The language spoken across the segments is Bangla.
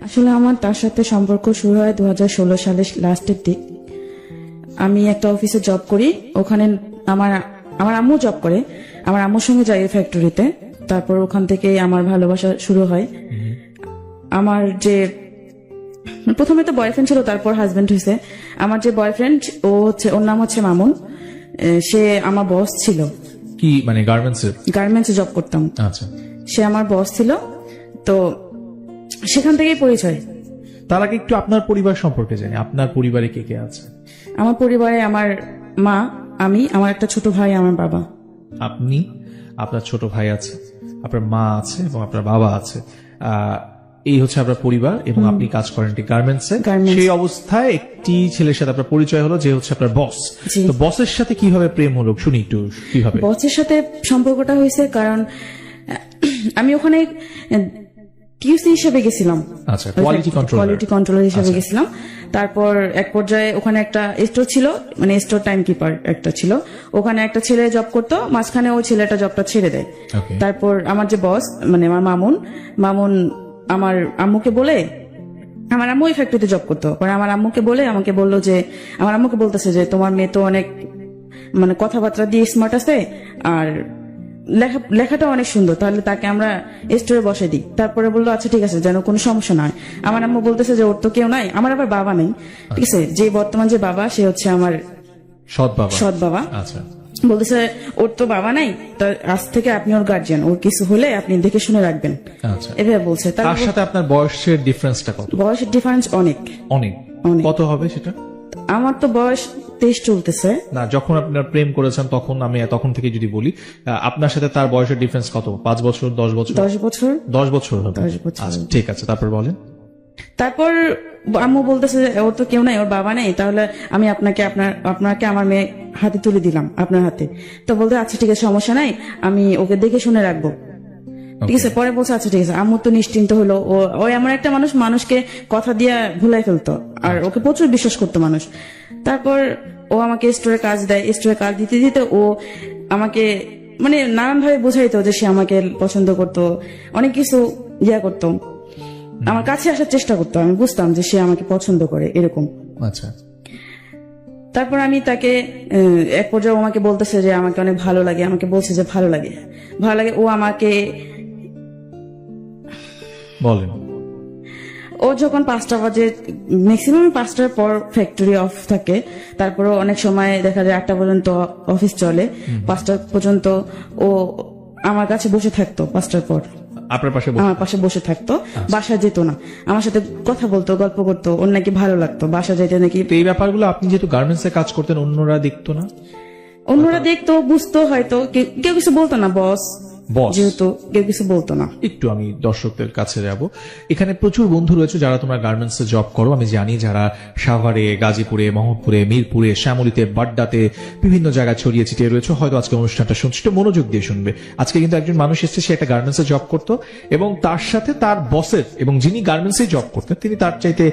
আসলে আমার তার সাথে সম্পর্ক শুরু হয় 2016 সালের লাস্টের দিক। আমি একটা অফিসে জব করি, ওখানে আমার আমার আম্মু জব করে, আমার আম্মুর সঙ্গে যাই ফ্যাক্টরিতে। তারপর ওখান থেকে আমার ভালোবাসা শুরু হয়। আমার যে প্রথমে তো বয়ফ্রেন্ড ছিল, তারপর হাজবেন্ড হয়েছে। আমার যে বয়ফ্রেন্ড ও হচ্ছে, ওর নাম হচ্ছে মামুন। সে আমার বস ছিল। কি মানে গার্মেন্টসে জব করতাম। আচ্ছা, সে আমার বস ছিল, তো সেখান থেকেই পরিচয়। তার আগে একটু আপনার পরিবার সম্পর্কে জানি। আপনার পরিবারে কে কে আছে? আমার পরিবারে আমার মা, আমি, আমার একটা ছোট ভাই, আমার বাবা। আপনি, আপনার ছোট ভাই আছে, আপনার মা আছে এবং আপনার বাবা আছে। এই হচ্ছে আপনার পরিবার এবং আপনি কাজ করেন গার্মেন্টসে। সেই অবস্থায় একটি ছেলের সাথে আপনার পরিচয় হলো, যে হচ্ছে আপনার বস। তো বসের সাথে কিভাবে প্রেম হলো শুনি একটু। কিভাবে বসের সাথে সম্পর্কটা হয়েছে? কারণ আমি ওখানে টিউসি হিসেবে গেছিলাম। আচ্ছা, কোয়ালিটি কন্ট্রোলার হিসেবে গেছিলাম। তারপর এক পর্যায়ে ওখানে একটা স্টোর ছিল, মানে স্টোর টাইম কিপার একটা ছিল। ওখানে একটা ছেলে জব করতো, মাঝখানে ওই ছেলেটা জবটা ছেড়ে দেয়। তারপর আমার যে বস, মানে আমার মামুন আমার আম্মুকে বলে, আমার আম্মু ওই ফ্যাক্টরিতে জব করতো, পরে আমার আম্মুকে বলে আমাকে বললো যে, আমার আম্মুকে বলতেছে যে তোমার মেয়ে তো অনেক মানে কথাবার্তা দিয়ে স্মার্ট আছে, আর লেখাটা অনেক সুন্দর, তাহলে তাকে আমরা স্টোরে বসে দিই। তারপরে বললো আচ্ছা ঠিক আছে, যেন কোনো সমস্যা না হয়। আমার আম্মু বলতেছে যে ওর তো কেউ নাই, আমার আবার বাবা নেই, ঠিক আছে। যে বর্তমান যে বাবা, সে হচ্ছে আমার সৎ বাবা। আচ্ছা, বলতেছে ওর তো বাবা নাই, আজ থেকে আপনি ওর গার্জিয়ান, ওর কিছু হলে আপনি দেখে শুনে রাখবেন। আচ্ছা, এভাবে বলছে। তার সাথে আপনার বয়সের ডিফারেন্সটা কত? বয়সের ডিফারেন্স অনেক। কত হবে সেটা? আমার তো বয়স 23 চলতেছে। না, যখন আপনার প্রেম করেছেন তখন, আমি তখন থেকে যদি বলি, আপনার সাথে তার বয়সের ডিফারেন্স কত? 5 বছর, 10 বছর? 10 বছর। 10 বছর হবে। আচ্ছা, ঠিক আছে, তারপর বলেন। তারপর আম্মু বলতেছে ওর তো কেউ নাই, ওর বাবা নেই, তাহলে আমি আপনাকে আমার মেয়ে হাতে তুলে দিলাম, আপনার হাতে। তো বলতে আচ্ছা ঠিক আছে, সমস্যা নাই, আমি ওকে দেখে শুনে রাখবো, ঠিক আছে। পরে বলছে আচ্ছা ঠিক আছে। আম্মু তো নিশ্চিন্ত হলো। ও এমন একটা মানুষকে কথা দিয়ে ভুলাই ফেলতো, আর ওকে প্রচুর বিশ্বাস করতো মানুষ। তারপর ও আমাকে স্টোরে কাজ দেয়, স্টোরে কাজ দিতে দিতে ও আমাকে মানে নানান ভাবে বোঝাইতো যে সে আমাকে পছন্দ করতো, অনেক কিছু করতো, আমার কাছে আসার চেষ্টা করতো। আমি বুঝতাম যে সে আমাকে পছন্দ করে, এরকম। আচ্ছা, তারপর আমি তাকে এক পর্যায়ে আমাকে বলতেছে যে আমাকে অনেক ভালো লাগে, আমাকে বলছে যে ভালো লাগে। ও আমাকে বলেন। ও যখন 5টা বাজে, ম্যাক্সিমাম 5টার পর ফ্যাক্টরি অফ থাকে, তারপরে অনেক সময় দেখা যায় 8টা পর্যন্ত অফিস চলে, 5টা পর্যন্ত ও আমার কাছে বসে থাকতো। 5টার পর আমার পাশে বসে থাকতো, বাসায় যেত না, আমার সাথে কথা বলতো, গল্প করতো, ওর নাকি ভালো লাগতো, বাসা যেতে নাকি। এই ব্যাপারগুলো আপনি যেহেতু গার্মেন্টসে কাজ করতেন, অন্যরা দেখতো না? অন্যরা দেখতো, বুঝতো হয়তো, কেউ কিছু বলতো না, বস যেহেতু কেউ কিছু বলতো না। একটু আমি দর্শকদের কাছে যাব। এখানে প্রচুর বন্ধু রয়েছে যারা তোমরা গার্মেন্টসে জব করো, আমি জানি, যারা সাভারে, গাজীপুরে, মোহাম্মদপুরে, মিরপুরে, শ্যামলীতে, বাড্ডাতে, বিভিন্ন জায়গায় ছড়িয়ে ছিটিয়ে রয়েছে। হয়তো আজকে অনুষ্ঠানটা শুনছে, একটু মনোযোগ দিয়ে শুনবে। আজকে কিন্তু একজন মানুষ এসেছে, সে একটা গার্মেন্টসে জব করতো এবং তার সাথে তার বসের, এবং যিনি গার্মেন্টসে জব করতেন তিনি তার চাইতে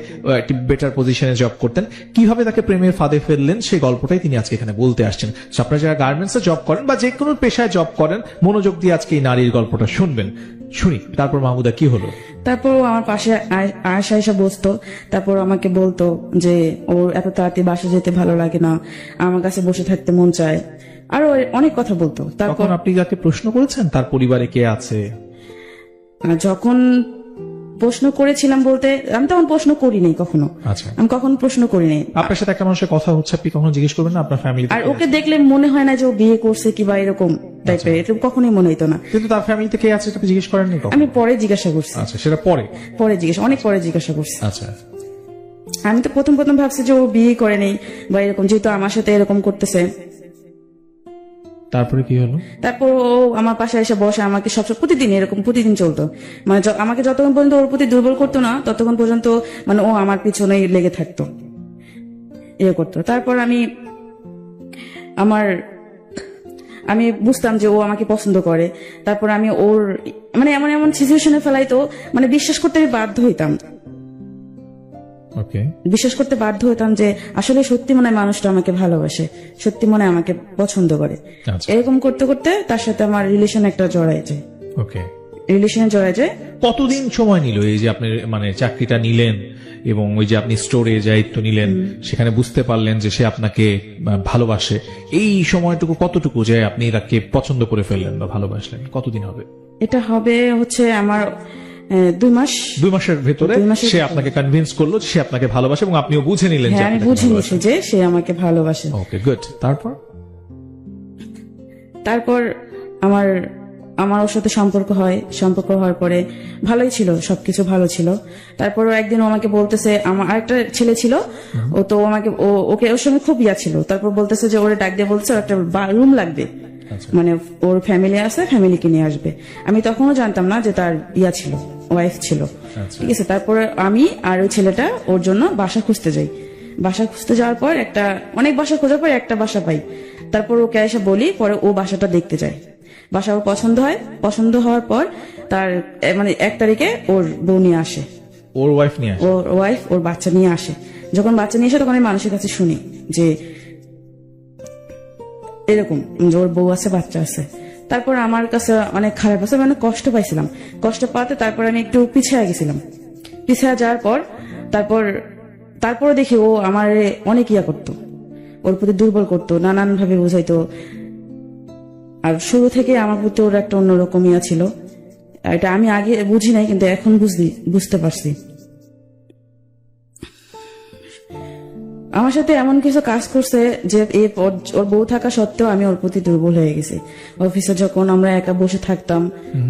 একটি বেটার পজিশনে জব করতেন। কিভাবে তাকে প্রেমের ফাঁদে ফেললেন সেই গল্পটাই তিনি আজকে এখানে বলতে আসছেন। আপনারা যারা গার্মেন্টসে জব করেন বা যে কোনো পেশায় জব করেন, মনোযোগ দিয়ে আজকে এই নারীর গল্পটা শুনবেন। শুনি। তারপর মাহমুদা, কি হলো? তারপর আমার পাশে আয়সা এসে বসতো, তারপর আমাকে বলতো যে ওর এত তাড়াতাড়ি বাসা যেতে ভালো লাগে না, আমার কাছে বসে থাকতে মন চায়, আরো অনেক কথা বলতো। তখন আপনি যাকে প্রশ্ন করেছেন তার পরিবারে কে আছে? যখন প্রশ্ন করেছিলাম বলতে, আমি তখন প্রশ্ন করিনি কখনো। আচ্ছা, আমি কখনো প্রশ্ন করিনি। আপনার সাথে একটা মানুষের কথা হচ্ছে, আপনি কখনো জিজ্ঞেস করবেন না আপনার ফ্যামিলি? আর ওকে দেখলে মনে হয় না যে ও বিয়ে করছে কিংবা এরকম টাইপের, এটা কখনোই মনে হইতো না। কিন্তু তার ফ্যামিলিতে কে আছে আপনি জিজ্ঞেস করেননি? আমি পরে জিজ্ঞাসা করছি। আচ্ছা, সেটা অনেক পরে জিজ্ঞাসা করছি। আচ্ছা, আমি তো প্রথম ভাবছি যে ও বিয়ে করে নেই বা এরকম, যেহেতু আমার সাথে এরকম করতেছে। তারপরে কি হলো? তারপর ও আমার পাশে এসে বসে, আমাকে সবসময় প্রতিদিন চলতো, মানে আমাকে যতক্ষণ পর্যন্ত ওর প্রতি দুর্বল করতো না, ততক্ষণ পর্যন্ত মানে ও আমার পিছনেই লেগে থাকতো, করতো। তারপর আমি বুঝতাম যে ও আমাকে পছন্দ করে। তারপর আমি ওর মানে এমন সিচুয়েশনে ফেলাইতো, মানে বিশ্বাস করতে বাধ্য হইতাম যে আসলে সত্যি মনে হয় মানুষটা আমাকে ভালোবাসে, সত্যি মনে হয় আমাকে পছন্দ করে। এরকম করতে করতে তার সাথে আমার রিলেশন একটা জড়ায় যায়। রিলেশনে জড়ায় যায়। কতদিন সময় নিল এই যে আপনি মানে চাকরিটা নিলেন এবং ওই যে আপনি স্টোরে দায়িত্ব নিলেন, সেখানে বুঝতে পারলেন যে সে আপনাকে ভালোবাসে, এই সময়টুকু কতটুকু যে আপনি এটাকে পছন্দ করে ফেললেন বা ভালোবাসলেন, কতদিন হবে? এটা হবে হচ্ছে আমার 2 মাস। 2 মাসের ভেতরে সে আপনাকে কনভিন্স করলো যে সে আপনাকে ভালোবাসে এবং আপনিও বুঝে নিলেন যে হ্যাঁ, আমি আপনাকে বুঝে ভালোবাসে। নিয়েছি যে সে আমাকে ভালোবাসে। ওকে, গুড। তারপর আমার ওর সাথে সম্পর্ক হওয়ার পরে ভালোই ছিল, সবকিছু ভালো ছিল। তারপর একদিন ও আমাকে বলতেছে, আমার আরেকটা ছেলে ছিল, ও তো আমাকে ওকে ওর সঙ্গে খুব ইয়া ছিল। তারপর বলতেছে যে ওরে ডাক দিয়ে বলছে ওর একটা রুম লাগবে, মানে ওর ফ্যামিলি আছে, ফ্যামিলিকে নিয়ে আসবে। আমি তখনও জানতাম না যে তার ইয়া ছিল, ওয়াইফ ছিল। ঠিক আছে, তারপরে আমি আর ওই ছেলেটা ওর জন্য বাসা খুঁজতে যাই। বাসা খুঁজতে যাওয়ার পর অনেক বাসা খোঁজার পর একটা বাসা পাই। তারপর ওকে এসে বলি, পরে ও বাসাটা দেখতে যায়। বাসা ওর পছন্দ হওয়ার পর তার মানে 1 তারিখে ওর বউ নিয়ে আসে, ওর ওয়াইফ নিয়ে আসে, ওর ওয়াইফ ওর বাচ্চা নিয়ে আসে। যখন বাচ্চা নিয়ে আসে তখন আমি মানুষের কাছে শুনি যে এরকম যে ওর বউ আছে, বাচ্চা আছে। তারপর আমার কাছে অনেক খারাপ আছে, মানে কষ্ট পাইছিলাম। কষ্ট পাতে তারপর আমি একটু পিছিয়ে গেছিলাম। পিছিয়ে যাওয়ার পর তারপরে দেখি ও আমার অনেক ইয়া করতো, ওর প্রতি দুর্বল করতো, নানান ভাবে বুঝাইতো। আর শুরু থেকে আমার প্রতি ওর একটা অন্যরকম ইয়া ছিল। এটা আমি আগে বুঝি নাই, কিন্তু এখন বুঝতে পারছি। আমার সাথে এমন কিছু কাজ করছে যে ওর বউ থাকা সত্ত্বেও আমি ওর প্রতি দুর্বল হয়ে গেছি। অফিসে যখন আমরা একা বসে থাকতাম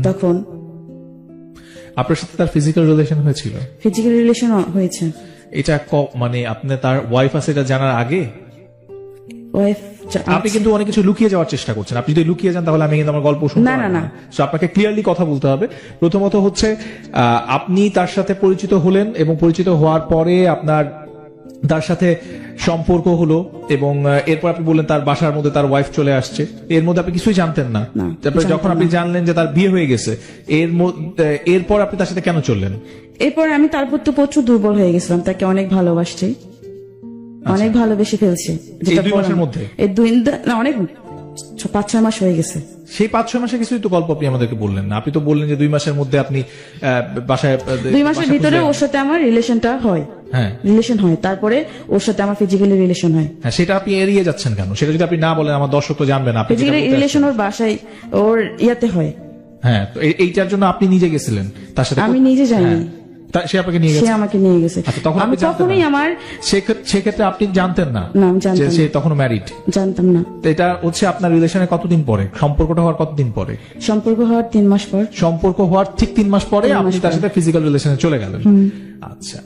তখন। আপনার সাথে তার ফিজিক্যাল রিলেশন হয়েছিল? ফিজিক্যাল রিলেশন হয়েছে। এটা মানে আপনি তার ওয়াইফ আছে এটা জানার আগে? ওয়াইফ। আপনি কিন্তু অনেক কিছু লুকিয়ে যাওয়ার চেষ্টা করছেন। আপনি যদি লুকিয়ে যান তাহলে আমি কিন্তু আমার গল্প শুনতে পারবো না। সো আপনাকে ক্লিয়ারলি কথা বলতে হবে। প্রথমত হচ্ছে আপনি তার সাথে পরিচিত হলেন এবং পরিচিত হওয়ার পরে আপনার তার সাথে সম্পর্ক হলো এবং এরপর আপনি বললেন তার বাসার মধ্যে তার ওয়াইফ চলে আসছে। এর মধ্যে আপনি কিছুই জানতেন না। তারপরে যখন আপনি জানলেন যে তার বিয়ে হয়ে গেছে, এরপর আপনি তার সাথে কেন চললেন? এরপর আমি তার প্রতি প্রচুর দুর্বল হয়ে গেছিলাম। তাকে অনেক ভালোবাসছি, অনেক ভালোবেসে ফেলছি। এই 2 মাসের মধ্যে? এই 2 না, অনেক 5-6 মাস হয়ে গেছে। সেই 5-6 মাসে কিছুই তো গল্প আপনি আমাদেরকে বললেন না। আপনি তো বললেন যে 2 মাসের মধ্যে আপনি বাসায় 2 মাসের ভিতরে ওর সাথে আমার রিলেশনটা হয়। হ্যাঁ, রিলেশন হয়। তারপরে ওর সাথে আমার ফিজিক্যালি রিলেশন হয়। হ্যাঁ, সেটা আপনি এড়িয়ে যাচ্ছেন কেন? সেটা যদি আপনি না বলেন আমার দর্শক তো জানবে না। ফিজিক্যালি রিলেশন ওর বাসায় ওর ইয়াতে হয়। হ্যাঁ, তো এইটার জন্য আপনি নিজে গেছিলেন তার সাথে? আমি নিজে যাইনি, সে আপনাকে নিয়ে গেছে। সে আমাকে নিয়ে গেছে। তখন আমি তখনই আমার সেক্ষেত্রে আপনি জানতেন না না, আমি জানতাম যে সে তখন ম্যারিড? জানতাম না। তো এটা হচ্ছে আপনার রিলেশনের কতদিন পরে? সম্পর্কটা হওয়ার কতদিন পরে? সম্পর্ক হওয়ার 3 মাস পর। সম্পর্ক হওয়ার ঠিক 3 মাস পরে আপনি তার সাথে ফিজিক্যাল রিলেশনে চলে গেলেন। আচ্ছা,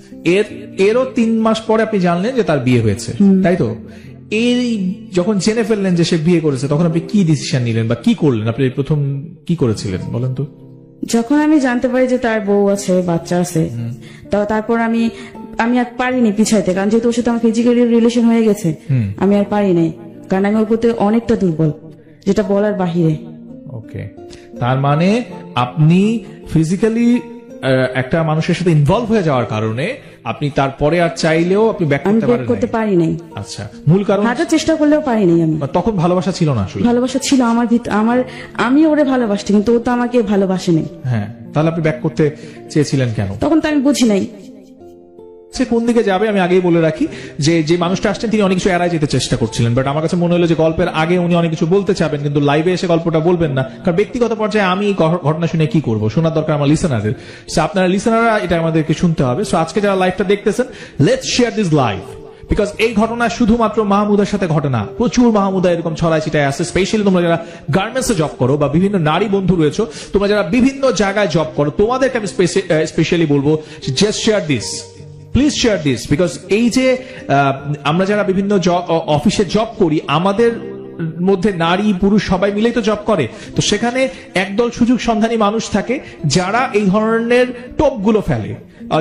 এরও 3 মাস পরে আপনি জানলেন যে তার বিয়ে হয়েছে, তাই তো? এই যখন জেনে ফেললেন যে সে বিয়ে করেছে, তখন আপনি কি ডিসিশন নিলেন বা কি করলেন? আপনি প্রথম কি করেছিলেন বলেন তো? যখন আমি জানতে পারি যে তার বউ আছে, বাচ্চা আছে, তারপর আমি আর পারিনি পিছাইতে, কারণ যেহেতু ওর সাথে আমার ফিজিক্যালি রিলেশন হয়ে গেছে, আমি আর পারি নাই, কারণ আমি ওর প্রতি অনেকটা দুর্বল, যেটা বলার বাহিরে। ওকে, তার মানে আপনি ফিজিক্যালি একটা মানুষের সাথে ইনভলভ হয়ে যাওয়ার কারণে আপনি তারপরে আর চাইলেও আপনি ব্যাক করতে পারি নাই। আচ্ছা, মূল কারণ? হাঁটার চেষ্টা করলেও পারি নাই আমি। তখন ভালোবাসা ছিল না? আসলে ভালোবাসা ছিল আমার ভিতর, আমি ওরে ভালোবাসছি, কিন্তু ও তো আমাকে ভালোবাসে নাই। হ্যাঁ, তাহলে আপনি ব্যাক করতে চেয়েছিলেন কেন? তখন তো আমি বুঝি নাই সে কোন দিকে যাবে। আমি আগেই বলে রাখি যে মানুষটা আসছেন তিনি অনেক কিছু এড়াই যেতে চেষ্টা করছিলেন, বাট আমার কাছে মনে হলো যে গল্পের আগে উনি অনেক কিছু বলতে চাবেন, কিন্তু লাইভে এসে গল্পটা বলবেন না, কারণ ব্যক্তিগত পর্যায়ে আমি ঘটনা শুনে কি করবো, শোনার দরকার আমার লিসেনারের। আপনারা লিসেনাররা এটা আমাদেরকে শুনতে হবে। সো আজকে যারা লাইভটা দেখতেছেন, let's share this live, because এই ঘটনা শুধুমাত্র মাহমুদার সাথে ঘটে না, প্রচুর মাহমুদা এরকম ছড়ায় ছিটায় আছে। স্পেশালি তোমরা যারা গার্মেন্টসে জব করো বা বিভিন্ন নারী বন্ধু রয়েছে, তোমরা যারা বিভিন্ন জায়গায় জব করো, তোমাদেরকে আমি স্পেশালি বলবো just share this, please share this, because এই যে আমরা যারা বিভিন্ন অফিসে জব করি, আমাদের মধ্যে নারী পুরুষ সবাই মিলেই তো জব করে, তো সেখানে একদল সুযোগ সন্ধানী মানুষ থাকে যারা এই ধরনের টোপগুলো ফেলে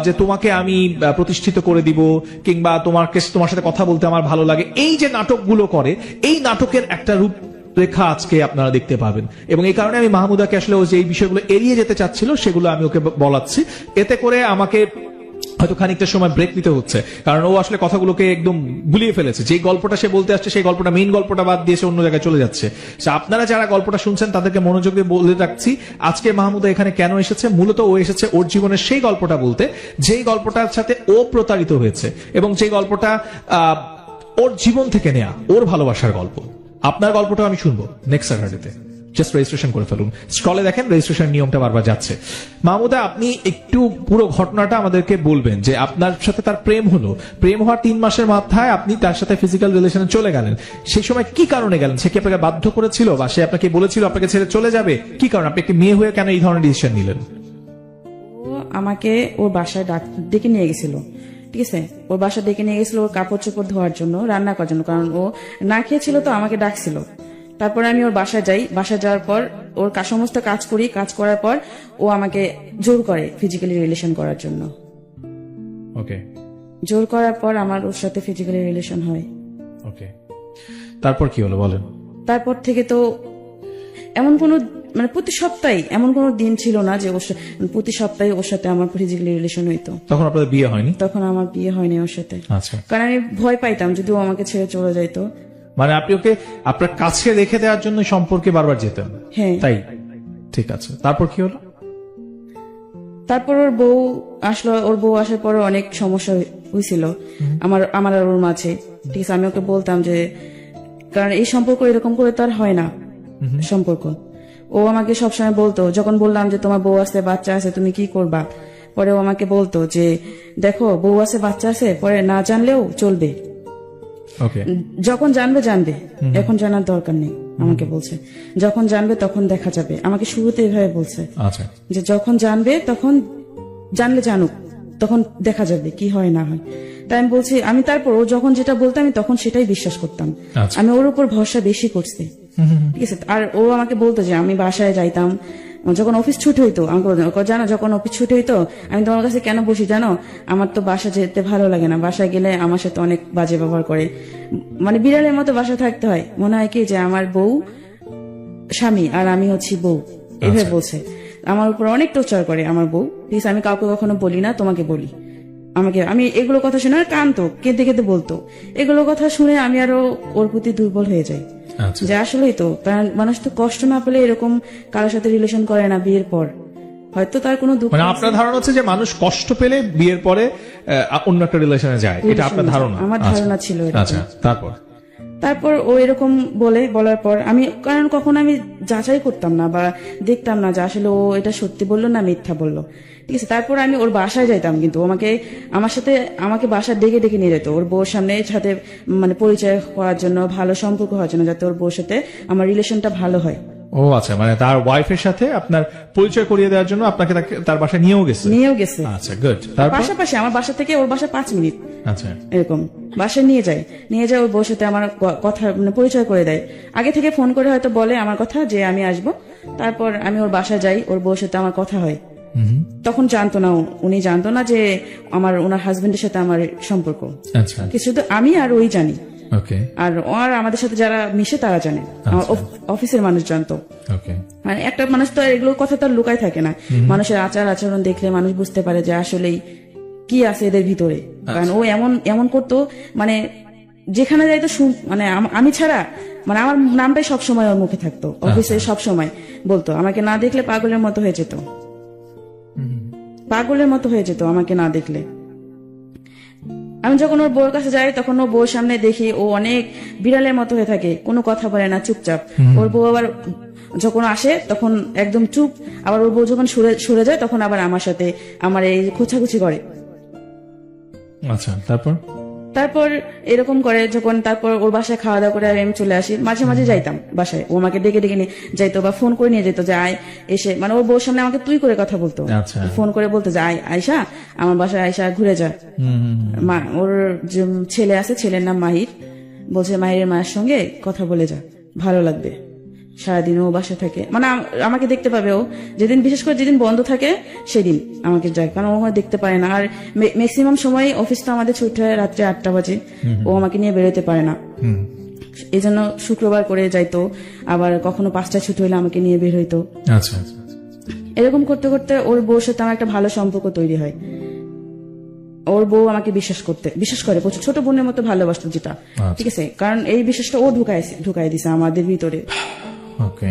যে তোমাকে আমি প্রতিষ্ঠিত করে দিব, কিংবা তোমার সাথে কথা বলতে আমার ভালো লাগে। এই যে নাটকগুলো করে, এই নাটকের একটা রূপ রেখা আজকে আপনারা দেখতে পাবেন, এবং এই কারণে আমি মাহমুদাকে আসলে ও যে এই বিষয়গুলো এড়িয়ে যেতে চাচ্ছিল সেগুলো আমি ওকে বলাচ্ছি। এতে করে আমাকে হয়তো খানিকটা সময় ব্রেক নিতে হচ্ছে, কারণ ও আসলে কথাগুলোকে একদম গুলিয়ে ফেলেছে। যে গল্পটা সে বলতে আসছে সেই গল্পটা, মেইন গল্পটা বাদ দিয়ে সে অন্য জায়গায় চলে যাচ্ছে। আপনারা যারা গল্পটা শুনছেন তাদেরকে মনোযোগ দিয়ে বলে রাখছি, আজকে মাহমুদা এখানে কেন এসেছে। মূলত ও এসেছে ওর জীবনের সেই গল্পটা বলতে, যেই গল্পটার সাথে ও প্রতারিত হয়েছে এবং যে গল্পটা ওর জীবন থেকে নেয়া, ওর ভালোবাসার গল্প। আপনার গল্পটা আমি শুনবো নেক্সট স্যাটারডেতে। জাস্ট রেজিস্ট্রেশন করে ফেলুন। স্ক্রলে দেখেন রেজিস্ট্রেশন নিয়মটা বারবার যাচ্ছে। মাহমুদা, আপনি একটু পুরো ঘটনাটা আমাদেরকে বলবেন যে আপনার সাথে তার প্রেম হলো, প্রেম হওয়ার 3 মাসের মাথায় আপনি তার সাথে ফিজিক্যাল রিলেশনে চলে গেলেন। সেই সময় কি কারণে গেলেন? সে কি আপনাকে বাধ্য করেছিল বা সে আপনাকে বলেছিল আপনাকে ছেড়ে চলে যাবে? কি কারণ? আপনি একটি মেয়ে হয়ে কেন এই ধরনের ডিসিশন নিলেন? ও আমাকে ওর বাসায় ডেকে নিয়ে গেছিল, ঠিক আছে? ওর বাসা ডেকে নিয়ে গেছিল ওর কাপড় চোপড় ধোয়ার জন্য, রান্না করার জন্য, কারণ ও না খেয়েছিল, তো আমাকে ডাকছিল। তারপরে আমি ওর বাসায় যাই, বাসায় যাওয়ার পর ওর সমস্ত কাজ করি, কাজ করার পর ও আমাকে জোর করে ফিজিক্যালি রিলেশন করার জন্য। ওকে, জোর করার পর আমার ওর সাথে ফিজিক্যালি রিলেশন হয়। ওকে, তারপর কি হলো বলেন? তারপর থেকে তো এমন কোনো মানে প্রতি সপ্তাহে এমন কোনো দিন ছিল না যে প্রতি সপ্তাহে ওর সাথে আমার ফিজিক্যালি রিলেশন হইতো। তখন আপনাদের বিয়ে হয়নি? তখন আমার বিয়ে হয়নি ওর সাথে। আচ্ছা, কারণ আমি ভয় পাইতাম যদি ও আমাকে ছেড়ে চলে যাইতো। মানে আপনি ওকে আপনার কাছে রেখে দেওয়ার জন্য সম্পর্কে বারবার যেতেন? হ্যাঁ। তাই, ঠিক আছে। তারপর কি হলো? তারপর ওর বউ আসলো, ওর বউ আসার পরে অনেক সমস্যা হয়েছিল আমার আর ওর মাঝে, ঠিক আছে? আমি ওকে বলতাম যে, কারণ এই সম্পর্ক এরকম করে তো আর হয় না সম্পর্ক। ও আমাকে সবসময় বলতো, যখন বললাম যে তোমার বউ আছে, বাচ্চা আছে, তুমি কি করবা, পরে ও আমাকে বলতো যে দেখো বউ আছে, বাচ্চা আছে, পরে না জানলেও চলবে, ওকে, যখন জানবে জানবে, এখন জানার দরকার নেই। আমাকে বলছে যখন জানবে তখন দেখা যাবে। আমাকে শুরুতে এভাবে বলছে, আচ্ছা, যে যখন জানবে তখন, জানলে জানুক, তখন দেখা যাবে কি হয় না হয়। তাই আমি বলছি, আমি তারপর ও যখন যেটা বলতো আমি তখন সেটাই বিশ্বাস করতাম। আচ্ছা। আমি ওর উপর ভরসা বেশি করছি, ঠিক আছে? আর ও আমাকে বলতো যে আমি বাসায় যাইতাম, যখন অফিস ছুটি হইতো আমাকে বলতো, জানো যখন অফিস ছুটি হইতো আমি তোমার কাছে কেন বসি জানো? আমার তো বাসা যেতে ভালো লাগে না, বাসায় গেলে আমার সাথে অনেক বাজে ব্যবহার করে, মানে বিড়ালের মতো বাসায় থাকতে হয়, মনে হয় কি যে আমার বউ স্বামী আর আমি হচ্ছি বউ, এভাবে বলছে। আমার উপর অনেক টর্চার করে আমার বউ, প্লিজ। আমি কাউকে কখনো বলি না, তোমাকে বলি। আমি এগুলো কথা শুনে কাঁদতো, কেঁদে কেঁদে বলতো। এগুলো কথা শুনে আমি আরো ওর প্রতি দুর্বল হয়ে যাই, আচ্ছা, যে আসলেই তো, কারণ মানুষ তো কষ্ট না পেলে এরকম কারোর সাথে রিলেশন করে না বিয়ের পর। হয়তো তার কোনো দুঃখ, মানে আপনার ধারণা হচ্ছে যে মানুষ কষ্ট পেলে বিয়ের পরে অন্য একটা রিলেশনে যায়, এটা আপনার ধারণা? আমার ধারণা ছিল এরকম। আচ্ছা, তারপর ও এরকম বলার পর আমি, কারণ কখনো আমি যাচাই করতাম না বা দেখতাম না যে আসলে ও এটা সত্যি বললো না মিথ্যা বললো, ঠিক আছে? তারপর আমি ওর বাসায় যাইতাম, কিন্তু আমাকে বাসায় ডেকে ডেকে নিয়ে যেত ওর বউর সাথে মানে পরিচয় করার জন্য, ভালো সম্পর্ক হওয়ার জন্য, যাতে ওর বউর সাথে আমার রিলেশনটা ভালো হয়। ও আচ্ছা, মানে তার ওয়াইফের সাথে আপনার পরিচয় করিয়ে দেওয়ার জন্য আপনাকে তার বাসায় নিয়েও গেছে? আচ্ছা, গুড। পাশাপাশি আমার বাসা থেকে ওর বাসা 5 মিনিট, আচ্ছা, এরকম বাসায় নিয়ে যায় ওর বউর সাথে আমার কথা মানে পরিচয় করে দেয়। আগে থেকে ফোন করে হয়তো বলে আমার কথা যে আমি আসবো, তারপর আমি ওর বাসায় যাই, ওর বউর সাথে আমার কথা হয়। তখন জানতো না, উনি জানতো না যে ওনার হাজবেন্ডের সাথে আমার সম্পর্ক। আচ্ছা, শুধু আমি আর ওই জানি, ওকে, আর আমাদের সাথে যারা মিশে তারা জানে, আমার অফিসের মানুষ জানতো। ওকে, মানে একটা মানুষ তো এগুলোর কথা তো লুকায় থাকে না, মানুষের আচার আচরণ দেখলে মানুষ বুঝতে পারে যে আসলেই কি আছে এদের ভিতরে। কারণ ও এমন করতো, মানে যেখানে যাইতো মানে আমি ছাড়া, মানে আমার নামটাই সবসময় ওর মুখে থাকতো, অফিসে সবসময় বলতো, আমাকে না দেখলে পাগলের মতো হয়ে যেত, আমাকে না দেখলে। আমি যখন ওর বউর কাছে যাই তখন ওর বউর সামনে দেখি ও অনেক বিড়ালের মতো হয়ে থাকে, কোনো কথা বলে না, চুপচাপ। ওর বউ আবার যখন আসে তখন একদম চুপ, আবার ওর বউ যখন সরে যায় তখন আবার আমার সাথে আমার এই খোঁচাখুচি করে। আচ্ছা, তারপর এরকম করে যখন, তারপর ওর বাসায় খাওয়া দাওয়া করে আমি চলে আসি, মাঝে মাঝে যাইতাম বাসায়, ও আমাকে ডেকে ডেকে নিয়ে যাইতো বা ফোন করে নিয়ে যেত যে আয়, এসে মানে ওর বউর সামনে আমাকে তুই করে কথা বলতো, ফোন করে বলতো যে আয়শা আমার বাসায়, আয়শা ঘুরে যা। ওর যে ছেলে আছে, ছেলের নাম মাহির, বলছে মাহিরের মায়ের সঙ্গে কথা বলে যা, ভালো লাগবে। সারাদিন ও বাসায় থাকে, মানে আমাকে দেখতে পাবে ও, বিশেষ করে যেদিন বন্ধ থাকে সেদিন আমাকে যায়, কারণ ও দেখতে পারে না। আর ম্যাক্সিমাম সময় অফিস তো আমাদের ছুটি হয় রাত্রে 8টা বাজে, ও আমাকে নিয়ে বেরোতে পারে না, এই জন্য শুক্রবার করে যাইতো, আবার কখনো 5টায় ছুটি হলে আমাকে নিয়ে বের হইতো। এরকম করতে করতে ওর বউর সাথে আমার একটা ভালো সম্পর্ক তৈরি হয়। ওর বউ আমাকে বিশ্বাস করে প্রচুর, ছোট বোনের মতো ভালোবাসতো যেটা, ঠিক আছে, কারণ এই বিশ্বাসটা ও ঢুকাই দিছে আমাদের ভিতরে। ওকে।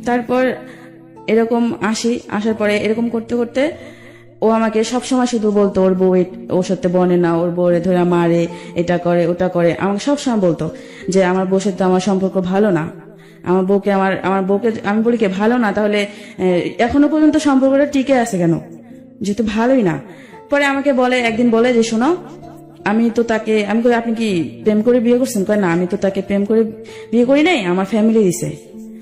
তারপর এরকম আসার পরে এরকম করতে করতে ও আমাকে সবসময় শুধু বলতো ওর বউ ওর সাথে বনে না, ওর বউরে ধরে মারে, এটা করে ওটা করে, আমাকে সবসময় বলতো যে আমার বউর সাথে আমার সম্পর্ক ভালো না, আমার বউকে আমি বলি কে ভালো না, তাহলে এখনো পর্যন্ত সম্পর্কটা টিকে আছে কেন, যেহেতু ভালোই না। পরে আমাকে একদিন বলে যে শোনো, আমি কই আপনি কি প্রেম করে বিয়ে করছেন? কয় না, আমি তো তাকে প্রেম করে বিয়ে করি নাই, আমার ফ্যামিলি দিছে।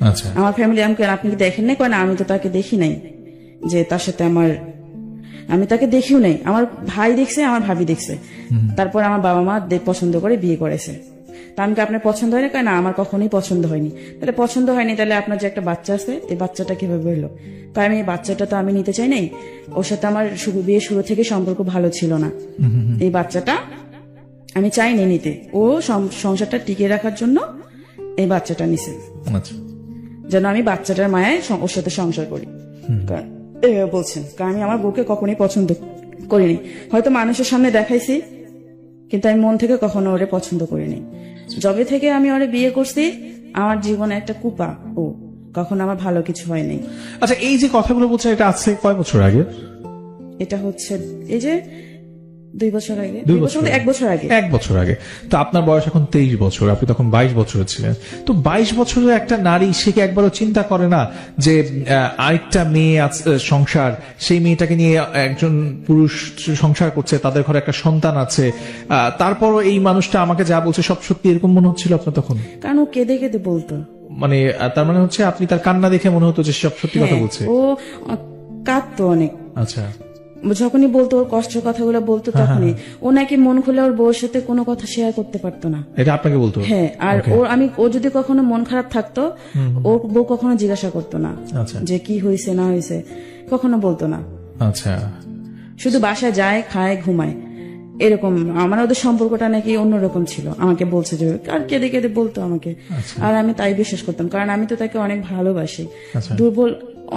আচ্ছা। আমার ফ্যামিলি, আপনি কি দেখেন নাই? কয় না, আমি তো তাকে দেখি নাই, যে তার সাথে আমি তাকে দেখিও নাই, আমার ভাই দেখছে, আমার ভাবি দেখছে, তারপর আমার বাবা মা পছন্দ করে বিয়ে করেছে। তা আমি আপনার পছন্দ হয়নি? কয় না, আমার কখনোই পছন্দ হয়নি। তাহলে পছন্দ হয়নি, তাহলে আপনার যে একটা বাচ্চা আছে, এই বাচ্চাটা কিভাবে হলো? তাই আমি এই বাচ্চাটা তো আমি নিতে চাই নাই, ওর সাথে আমার বিয়ে শুরু থেকে সম্পর্ক ভালো ছিল না, এই বাচ্চাটা আমি চাইনি নিতে, ও সংসারটা টিকিয়ে রাখার জন্য এই বাচ্চাটা নিছে, যেন আমি বাচ্চাটার মায়ায় ওর সাথে সংসার করি। এভাবে বলছেন, কারণ আমি আমার বউকে কখনোই পছন্দ করিনি, হয়তো মানুষের সামনে দেখাইছি, কিন্তু আমি মন থেকে কখনো ওরে পছন্দ করিনি। যবে থেকে আমি ওরে বিয়ে করছি, আমার জীবনে একটা কুপা, ও কখনো আমার ভালো কিছু হয়নি। আচ্ছা, এই যে কথাগুলো বলছেন, এটা আছে কয় বছর আগে? এটা হচ্ছে এই যে 2 বছর আগে, 2 বছর, 1 বছর আগে। 1 বছর আগে। তো আপনার বয়স এখন 23 বছর, আপনি তখন 22 বছরের ছিলেন। তো 22 বছরের একটা নারী, সে কি একবারও চিন্তা করে না যে আরেকটা মেয়ে সংসার, সেই মেয়েটাকে নিয়ে একজন পুরুষ সংসার করছে, তাদের ঘরে একটা সন্তান আছে, তারপরও এই মানুষটা আমাকে যা বলছে সব সত্যি, এরকম মনে হচ্ছিল আপনার তখন? কারণ ও কেঁদে কেঁদে বলতো, মানে তার মানে হচ্ছে আপনি তার কান্না দেখে মনে হতো যে সব সত্যি কথা বলছে? ও কাঁদতো অনেক। আচ্ছা। যখনই বলতো, ওর কষ্টের কথাগুলো বলতো, তখনই ও নাকি মন খুলে ওর বউর সাথে কোনো কথা শেয়ার করতে পারতো না। এটা আপনাকে বলতো? হ্যাঁ। আর ও যদি কখনো মন খারাপ থাকতো, ওর বউ কখনো জিজ্ঞাসা করতো না যে কি হয়েছে না হয়েছে, কখনো বলতো না। আচ্ছা। শুধু বাসায় যায়, খায়, ঘুমায়, এরকম। আমার ওদের সম্পর্কটা নাকি অন্যরকম ছিল, আমাকে বলছে যে, আর কেঁদে কেঁদে বলতো আমাকে। আর আমি তাই বিশ্বাস করতাম, কারণ আমি তো তাকে অনেক ভালোবাসি।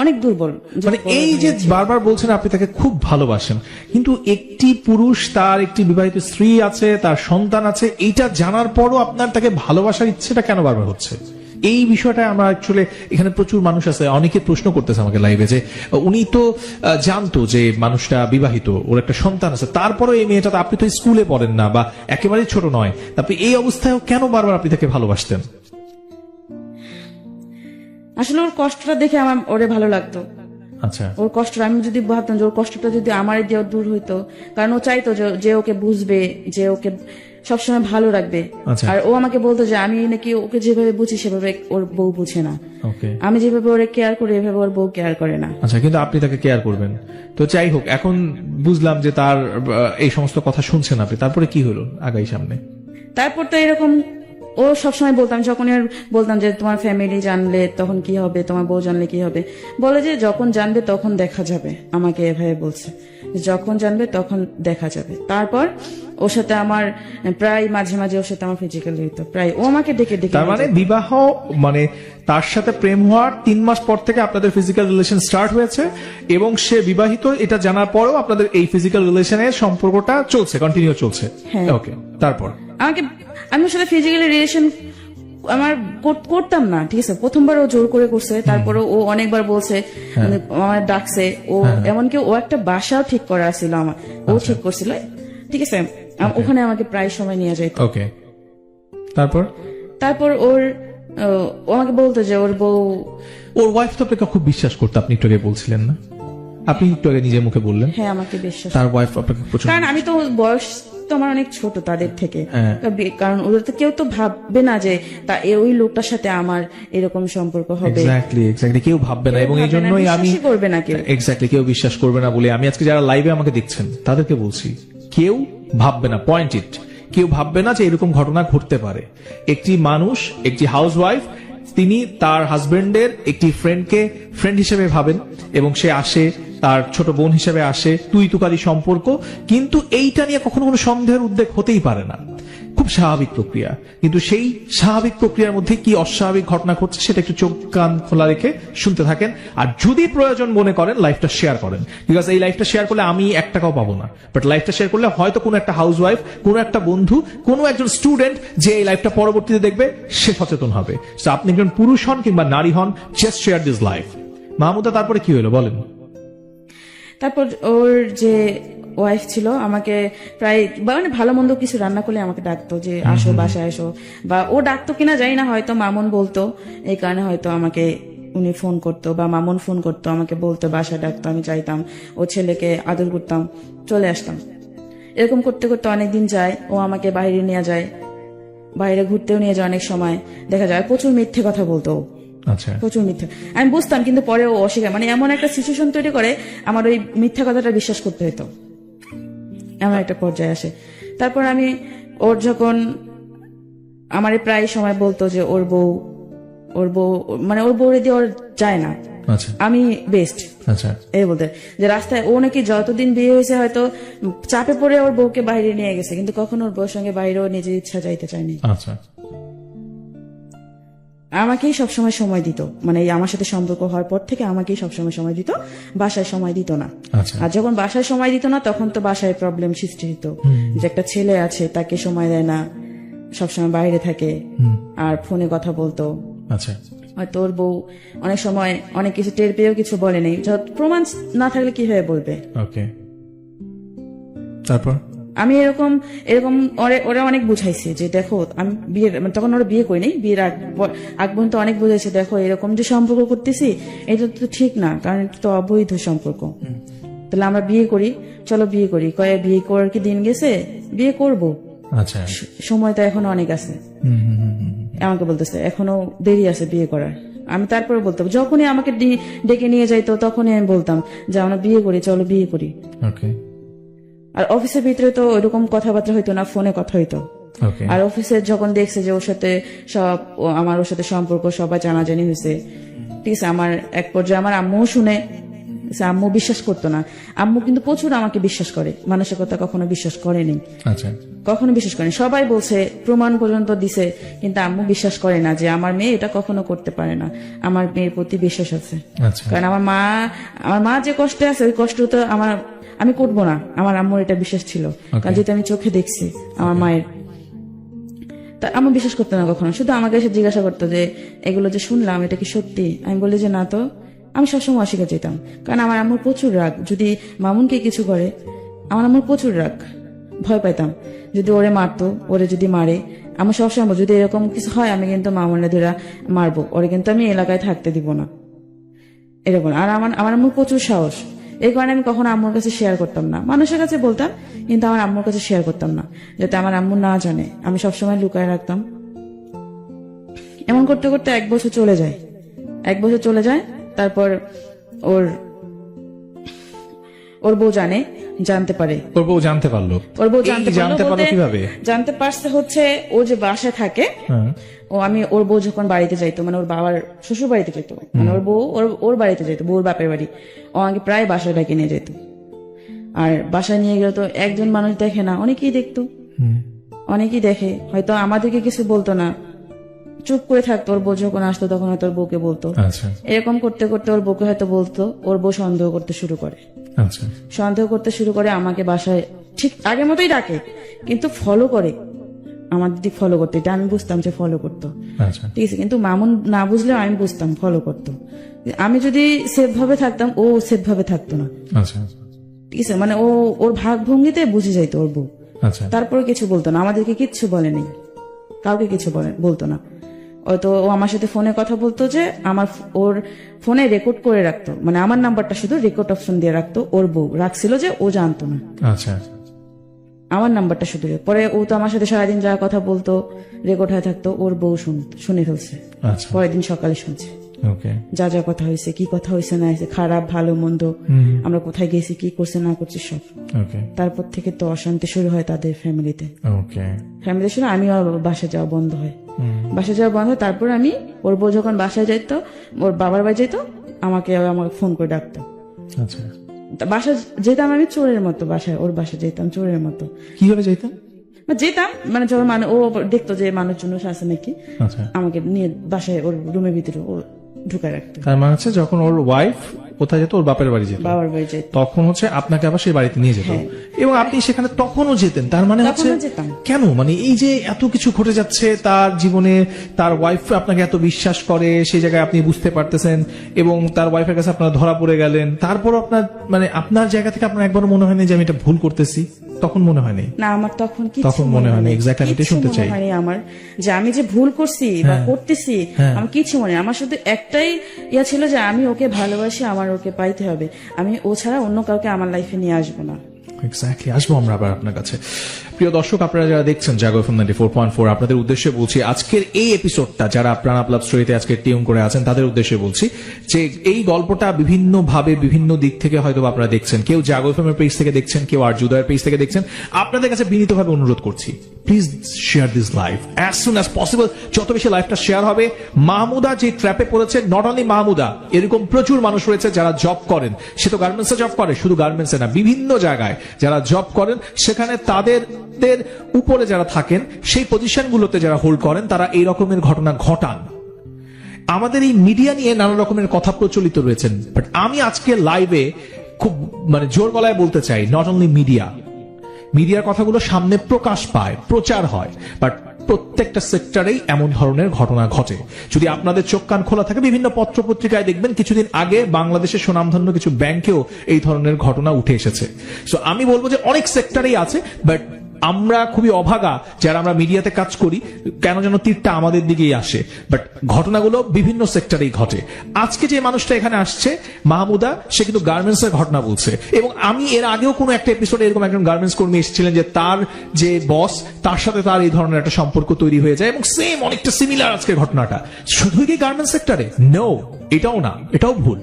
অনেক দুর্বল। মানে এই যে বারবার বলছেন আপনি তাকে খুব ভালোবাসেন, কিন্তু একটি পুরুষ, তার একটি বিবাহিত স্ত্রী আছে, তার সন্তান আছে, এইটা জানার পরও আপনার তাকে ভালোবাসার ইচ্ছেটা কেন বারবার হচ্ছে? এই বিষয়টা আমরা অ্যাকচুয়ালি, এখানে প্রচুর মানুষ আছে, অনেকে প্রশ্ন করতেছে আমাকে লাইভে, যে উনি তো জানতো যে মানুষটা বিবাহিত, ওর একটা সন্তান আছে, তারপরও এই মেয়েটা, আপনি তো স্কুলে পড়েন না বা একেবারেই ছোট নয়, আপনি এই অবস্থায় কেন বারবার আপনি তাকে ভালোবাসতেন? আসলে ওর কষ্টটা দেখে আমার ওরে ভালো লাগতো। আচ্ছা। ওর কষ্ট, আমি যদি ভাবতাম যে ওর কষ্টটা যদি আমার দিয়ে দূর হইতো, কারণ ও চাইতো যে ওকে বুঝবে, যে ওকে সবসময় ভালো রাখবে। আর ও আমাকে বলতো যে আমি নাকি ওকে যেভাবে বুঝি সেভাবে ওর বউ বুঝে না, আমি যেভাবে ওরে কেয়ার করি এভাবে ওর বউ কেয়ার করে না। আচ্ছা, কিন্তু আপনি তাকে কেয়ার করবেন তো। যাই হোক, এখন বুঝলাম যে তার এই সমস্ত কথা শুনছেন আপনি, তারপরে কি হলো আগাই সামনে? তারপর তো এরকম ও সবসময় বলতাম, যখন বলতাম যে তোমার ফ্যামিলি জানলে তখন কি হবে, তোমার বউ জানলে কি হবে, বলে যে যখন জানবে তখন দেখা যাবে। আমাকে এভাবে বলছে, যখন জানবে তখন দেখা যাবে। তারপর ওর সাথে আমার প্রায় মাঝে মাঝে ওর সাথে আমার ফিজিক্যাল হইতো, প্রায় ও আমাকে ডেকে ডেকে। তার মানে বিবাহ, মানে তার সাথে প্রেম হওয়ার 3 মাস পর থেকে আপনাদের ফিজিক্যাল রিলেশন স্টার্ট হয়েছে, এবং সে বিবাহিত, এটা জানার পরেও আপনাদের এই ফিজিক্যাল রিলেশনের সম্পর্কটা চলছে, কন্টিনিউ চলছে। ওকে। তারপর আমি ওর সাথে ফিজিক্যালি রিলেশন আমার করতাম না, ঠিক আছে। প্রথমবার ও জোর করে করছে, তারপরে ও অনেকবার বলছে, আমার ডাকছে, ও এমনকি ও একটা বাসাও ঠিক করা ছিল আমার, ও ঠিক করছিল, ঠিক আছে। ওখানে আমাকে প্রায় সময় নিয়ে যেত। ওকে। তারপর ও আমাকে বলতো যে ওর বউ, ওর ওয়াইফ তো আপনাকে খুব বিশ্বাস করতো, আপনি একটু আগে বলছিলেন না? আপনি একটু আগে নিজের মুখে বললেন। হ্যাঁ, আমাকে বিশ্বাস। তার ওয়াইফ আপনাকে প্রচুর, কারণ আমি তো বয়স তো আমার অনেক ছোট তাদের থেকে, কারণ ওদের তো কেউ তো ভাববে না যে ওই লোকটার সাথে আমার এরকম সম্পর্ক হবে। এক্স্যাক্টলি কেউ ভাববে না, এবং এই জন্যই আমি করবে না কেউ, এক্স্যাক্টলি কেউ বিশ্বাস করবে না বলে আমি আজকে যারা লাইভে আমাকে দেখছেন তাদেরকে বলছি, কেউ ভাববে না, পয়েন্ট ইট, কেউ ভাববে না যে এরকম ঘটনা ঘটতে পারে। একটি মানুষ, একটি হাউসওয়াইফ, তিনি তার হাজবেন্ডের একটি ফ্রেন্ডকে ফ্রেন্ড হিসেবে ভাবেন, এবং সে আসে, তার ছোট বোন হিসেবে আসে, তুই তুকারি সম্পর্ক, কিন্তু এইটা নিয়ে কখনো কোনো সন্দেহের উদ্বেগ হতেই পারে না। খুব খুব স্বাভাবিক প্রক্রিয়া, কিন্তু সেই স্বাভাবিক প্রক্রিয়ার মধ্যে কি অস্বাভাবিক ঘটনা ঘটছে সেটা একটু চোখ কান খোলা রেখে শুনতে থাকেন। আর যদি প্রয়োজন মনে করেন লাইফটা শেয়ার করেন, বিকজ এই লাইফটা শেয়ার করলে আমি 1 টাকাও পাবো না, বাট লাইফটা শেয়ার করলে হয়তো কোনো একটা হাউসওয়াইফ, কোনো একটা বন্ধু, কোনো একজন স্টুডেন্ট যে এই লাইফটা পরবর্তীতে দেখবে সে সচেতন হবে। So আপনি একজন পুরুষ হন কিংবা নারী হন, just share this life. Mahmuda, তারপরে কি হলো বলেন? তারপর ওর যে ওয়াইফ ছিল আমাকে প্রায় মানে ভালো মন্দ কিছু রান্না করলে আমাকে ডাকতো যে আসো বাসায় আসো, বা ও ডাকতো কিনা জানি না, হয়তো মামুন বলতো, এই কারণে হয়তো আমাকে উনি ফোন করতো বা মামুন ফোন করতো, আমাকে বলতো, বাসায় ডাকতো, আমি চাইতাম, ও ছেলেকে আদর করতাম, চলে আসতাম। এরকম করতে করতে অনেকদিন যায়, ও আমাকে বাইরে নিয়ে যায়, বাইরে ঘুরতেও নিয়ে যায়। অনেক সময় দেখা যায় প্রচুর মিথ্যে কথা বলতো, আচ্ছা, প্রচুর মিথ্যে। আমি বুঝতাম, কিন্তু পরে ও অস্বীকার, মানে এমন একটা সিচুয়েশন তৈরি করে আমার ওই মিথ্যা কথাটা বিশ্বাস করতে হতো, এমন একটা পর্যায়ে আসে। তারপর আমি ওর যখন আমারে প্রায় সময় বলতো যে ওর বউ মানে ওর বউরে দিয়ে ওর যায় না, আচ্ছা, আমি বেস্ট, আচ্ছা, এই বলতে যে রাস্তায় ও নাকি যতদিন বিয়ে হয়েছে হয়তো চাপে পড়ে ওর বউকে বাইরে নিয়ে গেছে, কিন্তু কখনো ওর বউর সঙ্গে বাইরেও নিজের ইচ্ছা যাইতে চায়নি। আচ্ছা, আমাকেই সবসময় সময় দিত, মানে এই আমার সাথে সম্পর্ক হওয়ার পর থেকে আমাকেই সবসময় সময় দিত, বাসায় সময় দিত না। আচ্ছা, আর যখন বাসায় সময় দিত না তখন তো বাসায় প্রবলেম সৃষ্টি হতো, যে একটা ছেলে আছে তাকে সময় দেয় না, সবসময় বাইরে থাকে আর ফোনে কথা বলতো। আচ্ছা, হয়তো ওর বউ অনেক সময় অনেক কিছু টের পেয়েও কিছু বলে নেই, প্রমাণ না থাকলে কিভাবে বলবে। ওকে, তারপর আমি এরকম ওরা অনেক বুঝাইছে যে দেখো, আমি বিয়ের তখন ওরা বিয়ে করি নাই, বিয়ের আগ পর্যন্ত অনেক বুঝাইছে, দেখো এরকম যে সম্পর্ক করতেছি এটা তো ঠিক না, কারণ এটা তো অবৈধ সম্পর্ক, তাহলে আমরা বিয়ে করি, চলো বিয়ে করি। বিয়ে করার কি দিন গেছে, বিয়ে করব, আচ্ছা, সময় তো এখনো অনেক আছে। আমাকে বলতেছে এখনো দেরি আছে বিয়ে করার। আমি তারপরে বলতাম, যখনই আমাকে ডেকে নিয়ে যাইতো তখনই আমি বলতাম যে আমরা বিয়ে করি, চলো বিয়ে করি। ওকে, আর অফিসের ভিতরে তো ওইরকম কথাবার্তা হইতো না, ফোনে কথা হইতো। ওকে, আর অফিসে যখন দেখছে যে ওর সাথে আমার ওর সাথে সম্পর্ক সবাই জানাজানি হয়েছে, ঠিক আছে, আমার এক পর্যায়ে আমার আম্মু শুনে, আম্মু বিশ্বাস করতো না। আম্মু কিন্তু প্রচুর আমাকে বিশ্বাস করে, মানুষের কথা কখনো বিশ্বাস করেনি, আচ্ছা, কখনো বিশ্বাস করেনি। সবাই বলছে, প্রমাণ পর্যন্ত দিছে, কিন্তু আম্মু বিশ্বাস করে না যে আমার মেয়ে এটা কখনো করতে পারে না। আমার মেয়ের প্রতি বিশ্বাস আছে, আচ্ছা, কারণ আমার মা যে কষ্টে আছে ওই কষ্ট তো আমি করবো না, আমার আম্মুর এটা বিশ্বাস ছিল, কারণ যেটা আমি চোখে দেখছি আমার মায়ের। তা আম্মু বিশ্বাস করতো না কখনো, শুধু আমাকে এসে জিজ্ঞাসা করতো যে এগুলো যে শুনলাম এটা কি সত্যি। আমি বলি যে না তো, আমি সবসময় অস্বীকার যেতাম, কারণ আমার আম্মুর প্রচুর রাগ, যদি মামুনকে কিছু করে আমার আম্মুর প্রচুর রাগ, ভয় পাইতাম যদি ওরে মারতো, ওরে যদি মারে আমার সবসময় যদি এরকম কিছু হয় আমি কিন্তু মামুনের ধরে মারবো, ওরে কিন্তু আমি এলাকায় থাকতে দিব না, এরকম। আর আমার আম্মুর প্রচুর সাহস, এই কারণে আমি কখনো আম্মুর কাছে শেয়ার করতাম না, মানুষের কাছে বলতাম কিন্তু আমার আম্মুর কাছে শেয়ার করতাম না, যাতে আমার আম্মু না জানে, আমি সবসময় লুকায় রাখতাম। এমন করতে করতে 1 বছর চলে যায়, 1 বছর চলে যায়। তারপর ওর বউ জানতে পারে, ওর বউ জানতে পারলো, ওর বউ জানতে পারলো কিভাবে? জানতে পারছে হচ্ছে ও যে বাসায় থাকে, ওর বউ যখন বাড়িতে যাইতো, মানে ওর বাবার শ্বশুর বাড়িতে যেত, মানে ওর বউ ওর বাড়িতে যেত, বউর বাপের বাড়ি, ও আমাকে প্রায় বাসায় ডাকে নিয়ে যেত। আর বাসায় নিয়ে গেলে তো একজন মানুষ দেখে না, অনেকেই দেখতো, অনেকেই দেখে, হয়তো আমাদেরকে কিছু বলতো না, চুপ করে থাকতো। ওর বউ যখন আসতো তখন হয়তো ওর বউকে বলতো, এরকম করতে করতে ওর বউকে হয়তো বলতো, ওর বউ সন্দেহ করতে শুরু করে, সন্দেহ করতে শুরু করে, আমাকে বাসায় ঠিক আগের মতোই ডাকে, কিন্তু ফলো করে, আমার দিদি ফলো করতো, এটা আমি বুঝতাম যে ফলো করতো, ঠিক আছে, কিন্তু মামুন না বুঝলেও আমি বুঝতাম ফলো করতো। আমি যদি সেফ ভাবে থাকতাম ও সেফ ভাবে থাকতো না, ঠিক আছে, মানে ওর ভাগ ভঙ্গিতে বুঝে যাইতো ওর বউ। তারপরে কিছু বলতো না, আমাদেরকে কিচ্ছু বলেনি, কাউকে কিছু বলতো না। হয়তো ও আমার সাথে ফোনে কথা বলতো যে ওর ফোনে রেকর্ড করে রাখতো, মানে আমার নাম্বারটা শুধু রেকর্ড অপশন দিয়ে রাখতো, ওর বউ রাখছিল যে ও জানতো না, আমার নাম্বারটা শুধু। পরে ও তো আমার সাথে সারাদিন যা কথা বলতো রেকর্ড হয়ে থাকতো, ওর বউ শুনে ফেলছে, পরের দিন সকালে শুনছে যা যা কথা হয়েছে, কি কথা হয়েছে না হয়েছে, খারাপ ভালো মন্দ, আমরা কোথায় গেছি, কি করছে না করছে সব। তারপর থেকে তো অশান্তি শুরু হয় তাদের ফ্যামিলিতে শুরু, আমিও বাসায় যাওয়া বন্ধ হয়, তারপর আমি ওর বউ যখন বাসায় যাইতো, ওর বাবার বাড়ি যেত, আমাকে ফোন করে ডাকতো, বাসায় যেতাম আমি চোরের মতো, ওর বাসায় যেতাম চোরের মতো। কিভাবে যেতাম? যেতাম, মানে যখন ও দেখতো যে মানুষজন আছে নাকি, আচ্ছা, আমাকে নিয়ে বাসায় ওর রুমের ভিতরে ও ঢুকায় রাখতো। তার মানে হচ্ছে যখন ওর ওয়াইফ কোথায় যেত, ওর বাপের বাড়ি যেত, বাবার বাড়ি যেত, তখন হচ্ছে আপনাকে আবার সেই বাড়িতে নিয়ে যেত, এবং আপনি সেখানে তখনও যেতেন। তার মানে হচ্ছে তখনও যেতাম। কেন, মানে এই যে এত কিছু ঘটে যাচ্ছে তার জীবনে, তার ওয়াইফ আপনাকে এত বিশ্বাস করে, সেই জায়গায় আপনি বুঝতে পারতেছেন, এবং তার ওয়াইফের কাছে আপনারা ধরা পড়ে গেলেন, তারপর আপনার মানে আপনার জায়গা থেকে আপনার একবার মনে হয়নি যে আমি এটা ভুল করতেছি? তখন মনে হয়নি? না, আমার তখন মনে হয়নি। এক্স্যাক্টলি আমি এটা শুনতে চাই। আমার যে আমি যে ভুল করছি বা করতেছি, আমার কিছু মনে নেই। আমার শুধু একটাই ইয়া ছিল যে আমি ওকে ভালোবাসি, আমার ওকে পাইতে হবে, আমি ও ছাড়া অন্য কাউকে আমার লাইফে নিয়ে আসবো না। এক্স্যাক্টলি, আসবো আমরা আবার আপনার কাছে। প্রিয় দর্শক, আপনারা যারা দেখছেন জাগো এফএম 94.4, আপনাদের উদ্দেশ্যে বলছি আজকের এই এপিসোডটা, যারা প্রাণ আপ লাভ স্টোরিতে আজকে টিউন করে আছেন তাদের উদ্দেশ্যে বলছি যে এই গল্পটা বিভিন্ন ভাবে বিভিন্ন দিক থেকে হয়তো আপনারা দেখছেন। কেউ জাগো এফএম এর পেজ থেকে দেখছেন, কেউ আর জুদায়ের পেজ থেকে দেখছেন। আপনাদের কাছে বিনীতভাবে অনুরোধ করছি, please share this live as soon as possible. যত বেশি লাইভটা শেয়ার হবে, মাহমুদা যে ট্র্যাপে পড়েছে, নট অনলি মাহমুদা, এরকম প্রচুর মানুষ রয়েছে যারা জব করেন। সে তো গার্মেন্টসে জব করে, শুধু গার্মেন্টসে না, বিভিন্ন জায়গায় যারা জব করেন, সেখানে তাদের উপরে যারা থাকেন, সেই পজিশনগুলোতে যারা হোল্ড করেন, তারা এই রকমের ঘটনা ঘটান। আমাদের এই মিডিয়া নিয়ে নানা রকমের কথা প্রচলিত রয়েছেন, বাট আমি আজকে লাইভে খুব মানে জোর গলায় বলতে চাই, নট অনলি মিডিয়ার কথাগুলো সামনে প্রকাশ পায়, প্রচার হয়, বাট প্রত্যেকটা সেক্টরেই এমন ধরনের ঘটনা ঘটে। যদি আপনাদের চোখ কান খোলা থাকে, বিভিন্ন পত্র পত্রিকায় দেখবেন কিছুদিন আগে বাংলাদেশের সুনামধন্য কিছু ব্যাংকেও এই ধরনের ঘটনা উঠে এসেছে। সো আমি বলবো যে অনেক সেক্টরেই আছে, বাট আমরা খুবই অভাগা যারা আমরা মিডিয়াতে কাজ করি, কেন যেন তীরটা আমাদের দিকেই আসে, বাট ঘটনাগুলো বিভিন্ন সেক্টরেই ঘটে। আজকে যে মানুষটা এখানে আসছে মাহমুদা, সে কিন্তু গার্মেন্টস এর ঘটনা বলছে, এবং আমি এর আগেও কোনো একটা এপিসোডে এরকম একজন গার্মেন্টস কর্মী এসেছিলেন যে তার যে বস, তার সাথে তার এই ধরনের একটা সম্পর্ক তৈরি হয়ে যায়, এবং সেম অনেকটা সিমিলার আজকের ঘটনাটা। শুধুই কি গার্মেন্টস সেক্টরে? নো, এটাও না, এটাও ভুল।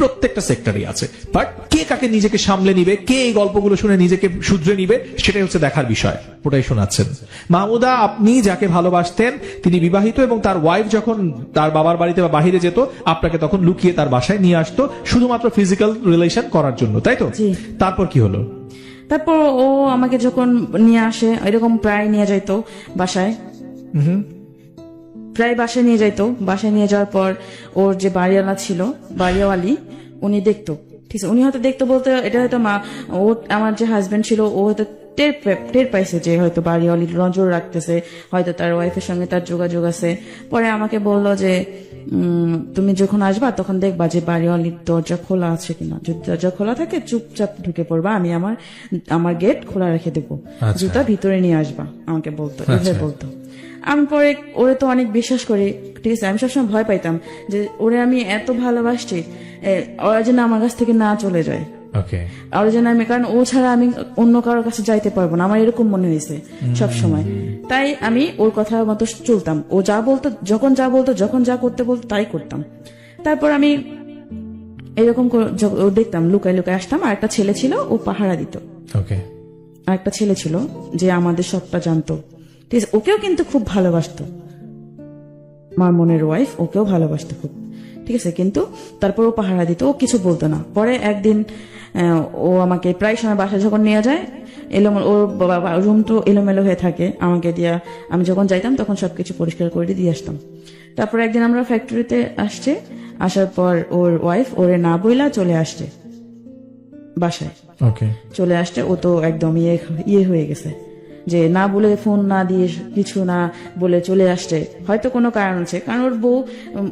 প্রত্যেকটা সেক্টরই আছে, বাট কে কাকে নিজেকে সামলে নিবে, কে এই গল্পগুলো শুনে নিজেকে শুধরে নিবে, সেটাই হচ্ছে দেখার বিষয়। ওটাই শোনাচ্ছেন মাহমুদা। আপনি যাকে ভালোবাসতেন তিনি বিবাহিত, এবং তার ওয়াইফ যখন তার বাবার বাড়িতে বা বাহিরে যেত, আপনাকে তখন লুকিয়ে তার বাসায় নিয়ে আসতো শুধুমাত্র ফিজিক্যাল রিলেশন করার জন্য, তাই তো? তারপর কি হলো? তারপর ও আমাকে যখন নিয়ে আসে, এরকম প্রায় নিয়ে যাইতো বাসায়, প্রায় বাসায় নিয়ে যাইতো। বাসায় নিয়ে যাওয়ার পর ওর যে বাড়িওয়ালা ছিল, বাড়িওয়ালি, উনি দেখতো, ঠিক আছে, উনি হয়তো দেখতো বলতে এটা হয়তো ও আমার যে হাজবেন্ড ছিল, ও হয়তো টের পাইছে যে হয়তো বাড়িওয়ালি নজর রাখতেছে, হয়তো তার ওয়াইফের সঙ্গে তার যোগাযোগ আছে। পরে আমাকে বললো যে তুমি যখন আসবা তখন দেখবা যে বাড়িওয়ালির দরজা খোলা আছে কিনা, যদি দরজা খোলা থাকে চুপচাপ ঢুকে পড়বা, আমি আমার গেট খোলা রেখে দেবো, জুতা ভিতরে নিয়ে আসবা, আমাকে বলতো, এভাবে বলতো। আমি পরে ওরে তো অনেক বিশ্বাস করি, ঠিক আছে, আমি সবসময় ভয় পাইতাম যে ওরে আমি এত ভালোবাসছি, ওরা যেন আমার কাছ থেকে না চলে যায়, আর যেন আমি, কারণ ও ছাড়া আমি অন্য কারোর কাছে যাইতে পারবো না, আমার এরকম মনে হয়েছে সবসময়। তাই আমি ওর কথা মতো চলতাম, ও যা বলতো, যখন যা করতে বলতো তাই করতাম। তারপর আমি এরকম দেখতাম, লুকায় লুকায় আসতাম। আর একটা ছেলে ছিল, ও পাহারা দিত। আর একটা ছেলে ছিল যে আমাদের সবটা জানতো, ঠিক আছে, ওকেও কিন্তু খুব ভালোবাসতো, আমার মনের ওয়াইফ ওকেও ভালোবাসতো খুব, ঠিক আছে, কিন্তু তারপর ও পাহারা দিত, ও কিছু বলতো না। পরে একদিন ও আমাকে প্রায় সময় বাসায় যখন নিয়ে যায়, ওর রুম তো এলোমেলো হয়ে থাকে, আমাকে দিয়া, আমি যখন যাইতাম তখন সবকিছু পরিষ্কার করে দিয়ে আসতাম। তারপর একদিন আমরা ফ্যাক্টরিতে আসার পর ওর ওয়াইফ ওরে না বইলা চলে আসছে বাসায়, চলে আসছে। ও তো একদম ইয়ে হয়ে গেছে যে না বলে, ফোন না দিয়ে, কিছু না বলে চলে আসছে, হয়তো কোনো কারণ আছে, কারণ ওর বউ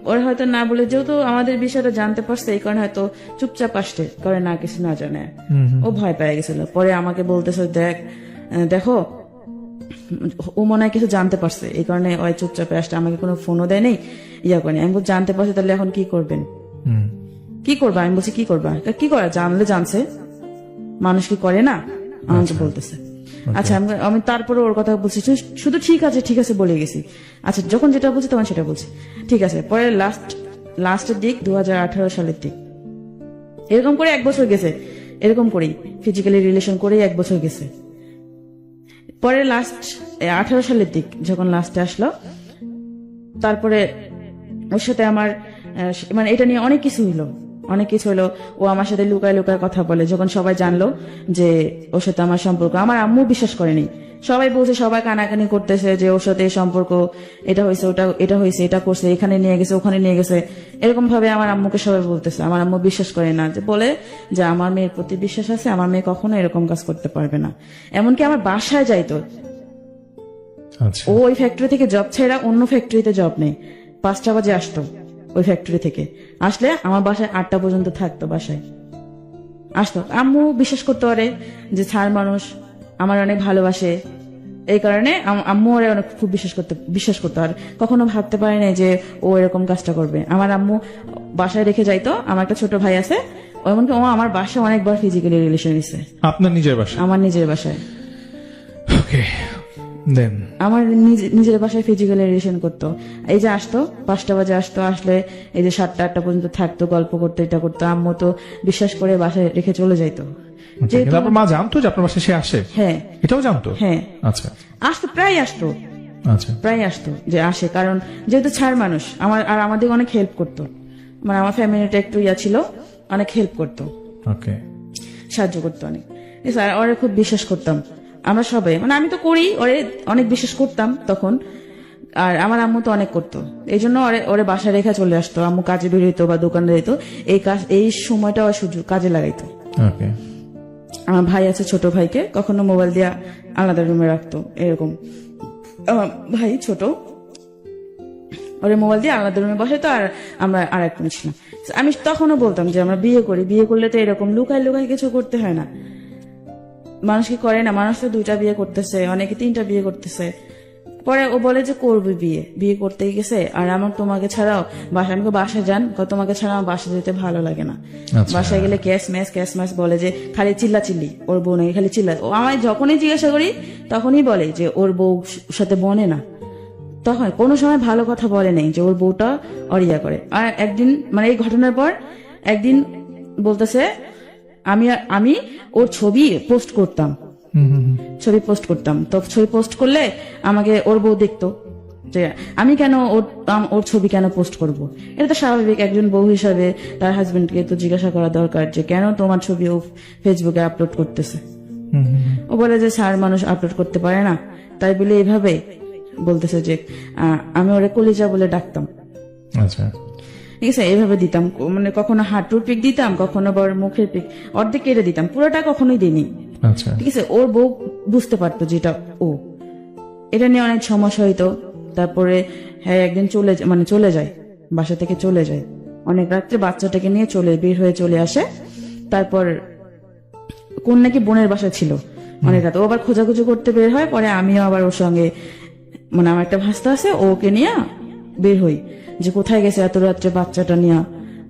ওর হয়তো না বলে, যেহেতু আমাদের বিষয়টা জানতে পারছে, এই কারণে হয়তো চুপচাপ আসছে, করে না কিছু না জানে, ও ভয় পেয়ে গেছিল। পরে আমাকে বলতেছে, দেখো ও মনে হয় কিছু জানতে পারছে, এই কারণে ওই চুপচাপে আসছে, আমাকে কোনো ফোনও দেয় নেই, ইয়া করেনি। আমি জানতে পারছি, তাহলে এখন কি করবেন, কি করবা? আমি বলছি কি করবা, কি করা, জানলে জানছে, মানুষ কি করে না, আমাকে বলতেছে। আচ্ছা, আমি তারপরে ওর কথা বলছি, শুধু ঠিক আছে বলে গেছি। আচ্ছা, যখন যেটা বলছি তখন সেটা বলছি, ঠিক আছে। পরে লাস্টের দিক 2018 সালের দিক, এরকম করে 1 বছর গেছে, এরকম করেই ফিজিক্যালি রিলেশন করেই 1 বছর গেছে। পরে 18 সালের দিক যখন লাস্টে আসলো, তারপরে ওর সাথে আমার মানে এটা নিয়ে অনেক কিছু হলো। ও আমার সাথে লুকায় লুকায় কথা বলে। যখন সবাই জানলো যে ওর সাথে আমার সম্পর্ক, আমার আম্মু বিশ্বাস করেনি সবাই বলছে, সবাই কানাকানি করতেছে যে ওর সাথে এই সম্পর্ক, এটা হয়েছে, এটা হয়েছে, এটা করছে, এখানে নিয়ে গেছে, ওখানে নিয়ে গেছে, এরকম ভাবে আমার আম্মুকে সবাই বলতেছে। আমার আম্মু বিশ্বাস করে না, যে বলে যে আমার মেয়ের প্রতি বিশ্বাস আছে, আমার মেয়ে কখনো এরকম কাজ করতে পারবে না। এমনকি আমার বাসায় যাইতো, আচ্ছা ও ওই ফ্যাক্টরি থেকে জব ছেড়া অন্য ফ্যাক্টরিতে জব নেই, 5টা বাজে আসতো ওই ফ্যাক্টরি থেকে, আসলে আমার বাসায় 8টা পর্যন্ত থাকতো, বাসায় আসতো। আম্মু বিশ্বাস করতে পারে যে ছাড় মানুষ আমার অনেক ভালোবাসে, এই কারণে আম্মু ওরে অনেক খুব বিশ্বাস করতো। আর কখনো ভাবতে পারে না যে ও এরকম কাজটা করবে। আমার আম্মু বাসায় রেখে যাইতো, আমার একটা ছোট ভাই আছে, এমনকি ও আমার বাসায় অনেকবার ফিজিক্যালি রিলেশন নিছে, আপনার নিজের বাসা? আমার নিজের বাসায়। ওকে দেন আমার নিজের বাসায় ফিজিক্যালি রিলেশন করতো। এই যে আসতো 5টা বাজে আসতো, আসলে এই যে 7টা 8টা পর্যন্ত থাকতো, গল্প করতো, এটা করতো। আম্মু তো বিশ্বাস করে বাসায় রেখে চলে যাইতো। কিন্তু আপনার মা জানতো যে আপনার বাসায় সে আসে? হ্যাঁ এটাও জানতো? হ্যাঁ আচ্ছা আসতো, প্রায় আসতো, আচ্ছা প্রায় আসতো যে আসে, কারণ যেহেতু ছাড় মানুষ আমার, আর আমাদের অনেক হেল্প করতো, মানে আমার ফ্যামিলিটা একটু ছিল, অনেক হেল্প করতো, ওকে সাহায্য করতো অনেক। স্যার ওরে খুব বিশ্বাস করতাম আমরা সবাই, মানে আমি তো করি, ওরে অনেক বিশ্বাস করতাম তখন। আর আমার আম্মু তো অনেক করতো, এই জন্য ওরে বাসায় রেখে চলে আসতো। আম্মু কাজে বেরোতো বা দোকানে যেত, এই সময়টা ওর সুযোগ কাজে লাগাইতো। ওকে আমার ভাই আছে, ছোট ভাইকে কখনো মোবাইল দিয়ে আলাদা রুমে রাখতো, এরকম। আমার ভাই ছোট, ওরে মোবাইল দিয়ে আলাদা রুমে বসাইতো, আর আমরা আর এক রুমে ছিলাম। আমি তখনও বলতাম যে আমরা বিয়ে করি, বিয়ে করলে তো এরকম লুকায় লুকায় কিছু করতে হয় না। মানুষ কি করে না, মানুষ তো 2টা বিয়ে করতেছে, অনেকে 3টা বিয়ে করতেছে। পরে ও বলে যে করবে বিয়ে করতে গেছে, আর আমার তোমাকে ছাড়াও বাসায়, আমাকে বাসায় যান, তোমাকে ছাড়া আমার বাসায় যেতে ভালো লাগে না। আচ্ছা। বাসায় গেলে ক্যাশ ম্যাচ বলে যে খালি চিল্লি, ওর বউ নাকি খালি চিল্লা। ও আমায় যখনই জিজ্ঞাসা করি তখনই বলে যে ওর বউ সাথে বনে না, তখন কোনো সময় ভালো কথা বলে নেই যে ওর বউটা অরিয়া করে। আর একদিন, মানে এই ঘটনার পর একদিন বলতেছে আমি ওর ছবি পোস্ট করতাম, তো ছবি পোস্ট করলে আমাকে ওর বউ দেখতো যে আমি কেন ওর ছবি কেন পোস্ট করব। এটা তো স্বাভাবিক, একজন বউ হিসাবে তার হাজবেন্ডকে তো জিজ্ঞাসা করা দরকার যে কেন তোমার ছবি ও ফেসবুকে আপলোড করতেছে। ও বলে যে স্যার মানুষ আপলোড করতে পারে না, তাই বলে এইভাবে বলতেছে যে আমি ওরে কলিজা বলে ডাকতাম। আচ্ছা ঠিক আছে, এইভাবে দিতাম, মানে কখনো হাঁটুর পিক দিতাম, কখনো বড় মুখের পিক, অর্ধেক কেটে দিতাম, পুরোটা কখনোই দিইনি। আচ্ছা ঠিক আছে, ওর বউ বুঝতে পারতো যেটা ও, এটা নিয়ে অনেক সমস্যা হইতো। তারপরে হ্যাঁ একদিন চলে যায়, বাসা থেকে চলে যায় অনেক রাত্রে, বাচ্চাটাকে নিয়ে বের হয়ে চলে আসে। তারপর কোন নাকি বোনের বাসায় ছিল অনেক রাত, ও আবার খোঁজাখুঁজি করতে বের হয়। পরে আমিও আবার ওর সঙ্গে, মানে আমার একটা ভাস্তা আছে, ওকে নিয়ে বের হই যে কোথায় গেছে এত রাত্রে বাচ্চাটা নিয়ে।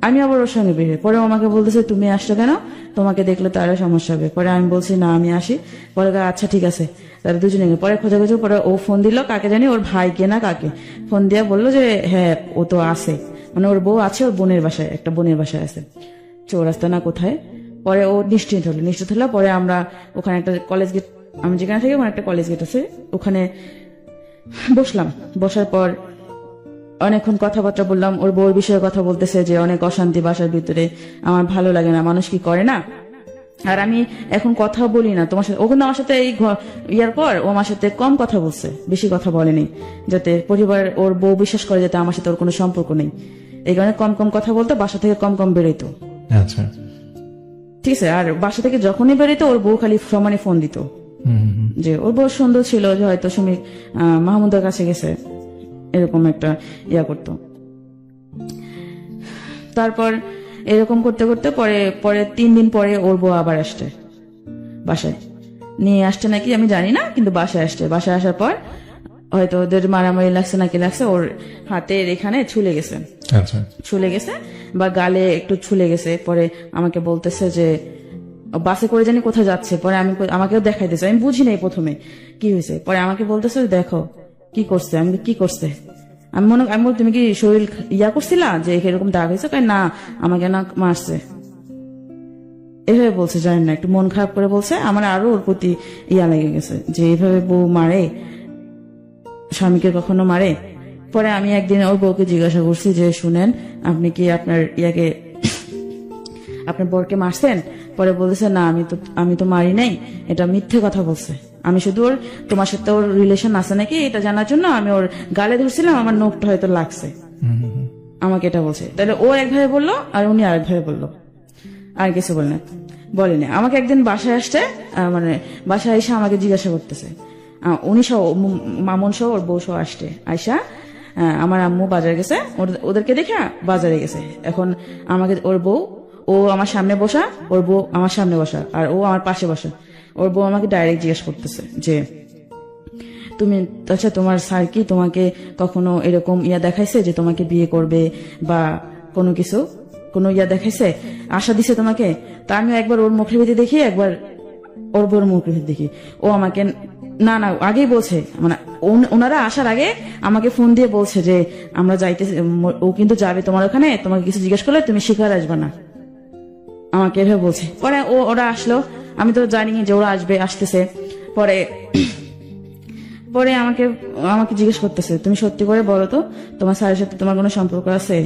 আমি আবার ওর সঙ্গে বের হই। পরে ও আমাকে বলতেছে তুমি আসছো কেন, তোমাকে দেখলে তো আরো সমস্যা হবে। পরে আমি বলছি না আমি আসি। পরে আচ্ছা ঠিক আছে, তারা দুজনে গেল। পরে খোঁজাখুঁজি, পরে ও ফোন দিল, কাকে জানি, ওর ভাইকে না কাকে ফোন দিয়ে বললো যে হ্যাঁ ও তো আছে, মানে ওর বউ আছে, ওর বোনের বাসায়, একটা বোনের বাসায় আছে, চৌরাস্তা না কোথায়। পরে ও নিশ্চিত হলো। পরে আমরা ওখানে একটা কলেজ গেট, আমি যেখানে থাকি ওখানে একটা কলেজ গেট আছে, ওখানে বসলাম। বসার পর অনেকক্ষণ কথাবার্তা বললাম, ওর বউর বিষয়ে কথা বলতেছে যে অনেক অশান্তি বাসার ভিতরে, আমার ভালো লাগে না, মানুষ কি করে না। আর আমি এখন কথা বলি না তোমার সাথে, ও কিন্তু আমার সাথে এই ইয়ার পর ও আমার সাথে কম কথা বলছে, বেশি কথা বলেনি, যাতে পরিবার ওর বউ বিশ্বাস করে যাতে আমার সাথে ওর কোনো সম্পর্ক নেই, এই কারণে কম কথা বলতো, বাসা থেকে কম বেরোইতো। আচ্ছা ঠিক আছে, আর বাসা থেকে যখনই বেরোইতো ওর বউ খালি সমানে ফোন দিত যে ওর বউ সুন্দর ছিল, যে হয়তো সুমি মাহমুদের কাছে গেছে, এরকম একটা ইয়া করতো। তারপর এরকম করতে করতে পরে 3 দিন পরে ওর বউ আবার আসছে বাসায়, নিয়ে আসছে নাকি আমি জানি না, কিন্তু বাসায় আসছে। বাসায় আসার পর হয়তো ওদের মারামারি লাগছে নাকি লাগছে, ওর হাতের এখানে ছুলে গেছে বা গালে একটু ছুলে গেছে। পরে আমাকে বলতেছে যে বাসে করে জানি কোথায় যাচ্ছে। পরে আমাকেও দেখাইতেছে, আমি বুঝি নাই প্রথমে কি হয়েছে। পরে আমাকে বলতেছে দেখো কি করছে। আমি কি করছে, আমি বল তুমি কি শরীর ইয়া করছিলা যে এরকম দাগ হয়েছে? না আমাকে না মারছে, এভাবে বলছে। জানেন না, একটু মন খারাপ করে বলছে। আমার আরো ওর প্রতি ইয়া লেগে গেছে যে এইভাবে বউ মারে, স্বামীকে কখনো মারে। পরে আমি একদিন ওর বউকে জিজ্ঞাসা করছি যে শুনেন আপনি কি আপনার আপনার বরকে মারছেন? পরে বলতেছে না আমি তো মারি নাই, এটা মিথ্যে কথা বলছে, আমি শুধু ওর তোমার সাথে ওর রিলেশন আছে নাকি এটা জানার জন্য আমি ওর গালে ধরছিলাম, আমার নোখটা হয়তো লাগছে, আমাকে এটা বলছে। তাহলে ও একভাবে বললো আর উনি আরেকভাবে বললো, আর কিছু বলেনি। আমাকে একদিন বাসায় আসছে, মানে বাসায় এসে আমাকে জিজ্ঞাসা করতেছে, উনি সহ মামুন সহ ওর বউ সহ আসছে, আয়সা আমার আম্মু বাজারে গেছে, ওদেরকে দেখে বাজারে গেছে। এখন আমাকে ওর বউ, ও আমার সামনে বসা, ওর বউ আমার সামনে বসা, আর ও আমার পাশে বসা। ওর বউ আমাকে ডাইরেক্ট জিজ্ঞেস করতেছে যে তুমি, আচ্ছা তোমার স্যার কি তোমাকে কখনো এরকম দেখাইছে যে তোমাকে বিয়ে করবে বা কোনো কিছু, কোনো দেখাইছে, আশা দিছে তোমাকে? তা আমি একবার ওর মুখের ভিতরে দেখি, একবার ওর বউর মুখের ভিতরে দেখি। ও আমাকে না আগেই বলছে, মানে ওনারা আসার আগে আমাকে ফোন দিয়ে বলছে যে আমরা যাইতে, ও কিন্তু যাবে তোমার ওখানে, তোমাকে কিছু জিজ্ঞেস করলে তুমি শিকার আসবে না, আমাকে এভাবে বলছে। পরে ওরা আসলো, আমি তো জানি যে ওরা আসতেছে। পরে আমাকে জিজ্ঞেস করতেছে, তুমি সত্যি করে বলো তো তোমার স্যারের সাথে তোমার কোনো সম্পর্ক আছে?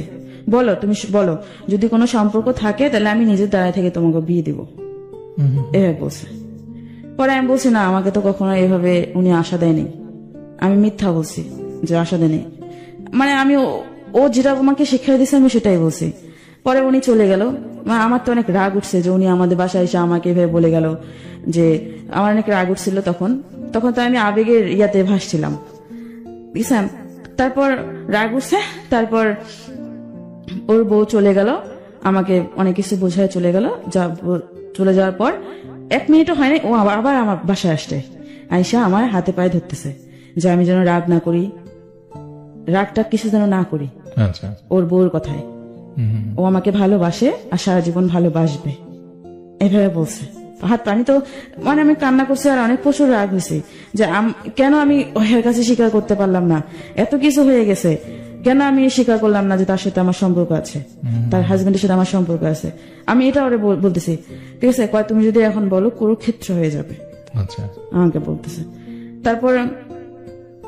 বলো, তুমি বলো, যদি কোনো সম্পর্ক থাকে তাহলে আমি নিজের দ্বারা থেকে তোমাকে বিয়ে দিব, এভাবে বলছে। পরে আমি বলছি না, আমাকে তো কখনো এভাবে উনি আশা দেয়নি। আমি মিথ্যা বলছি যে আশা দেয়নি, মানে আমি ও যেটা আমাকে শিক্ষা দিয়েছে আমি সেটাই বলছি। পরে উনি চলে গেল, আমার তো অনেক রাগ উঠছে যে উনি আমাদের বাসায় এসে আমাকে এভাবে বলে গেল, যে আমার অনেক রাগ উঠছিল। তখন তো আমি আবেগের ভাসছিলাম, বুঝছেন। তারপর রাগ উঠছে, তারপর ওর বউ চলে গেল, আমাকে অনেক কিছু বোঝায় চলে গেল। চলে যাওয়ার পর 1 মিনিটও হয়নি, ও আবার আমার বাসায় আসছে, আইসা আমার হাতে পায়ে ধরতেছে যে আমি যেন রাগ না করি, রাগটা কিছু যেন না করি ওর বউর কথায়। ও আমাকে ভালোবাসে আর সারা জীবন ভালোবাসবে, এভাবে বলছে। হাত পানি তো, মানে আমি কান্না করছি আর অনেক প্রচুর রাগ হয়েছে যে কেন আমি ওর কাছে স্বীকার করতে পারলাম না, এত কিছু হয়ে গেছে, কেন আমি স্বীকার করলাম না যে তার সাথে আমার সম্পর্ক আছে, তার হাজবেন্ডের সাথে আমার সম্পর্ক আছে। আমি এটা ওরে বলতেছি, ঠিক আছে তুমি যদি এখন বলো কুরুক্ষেত্র হয়ে যাবে, আমাকে বলতেছে।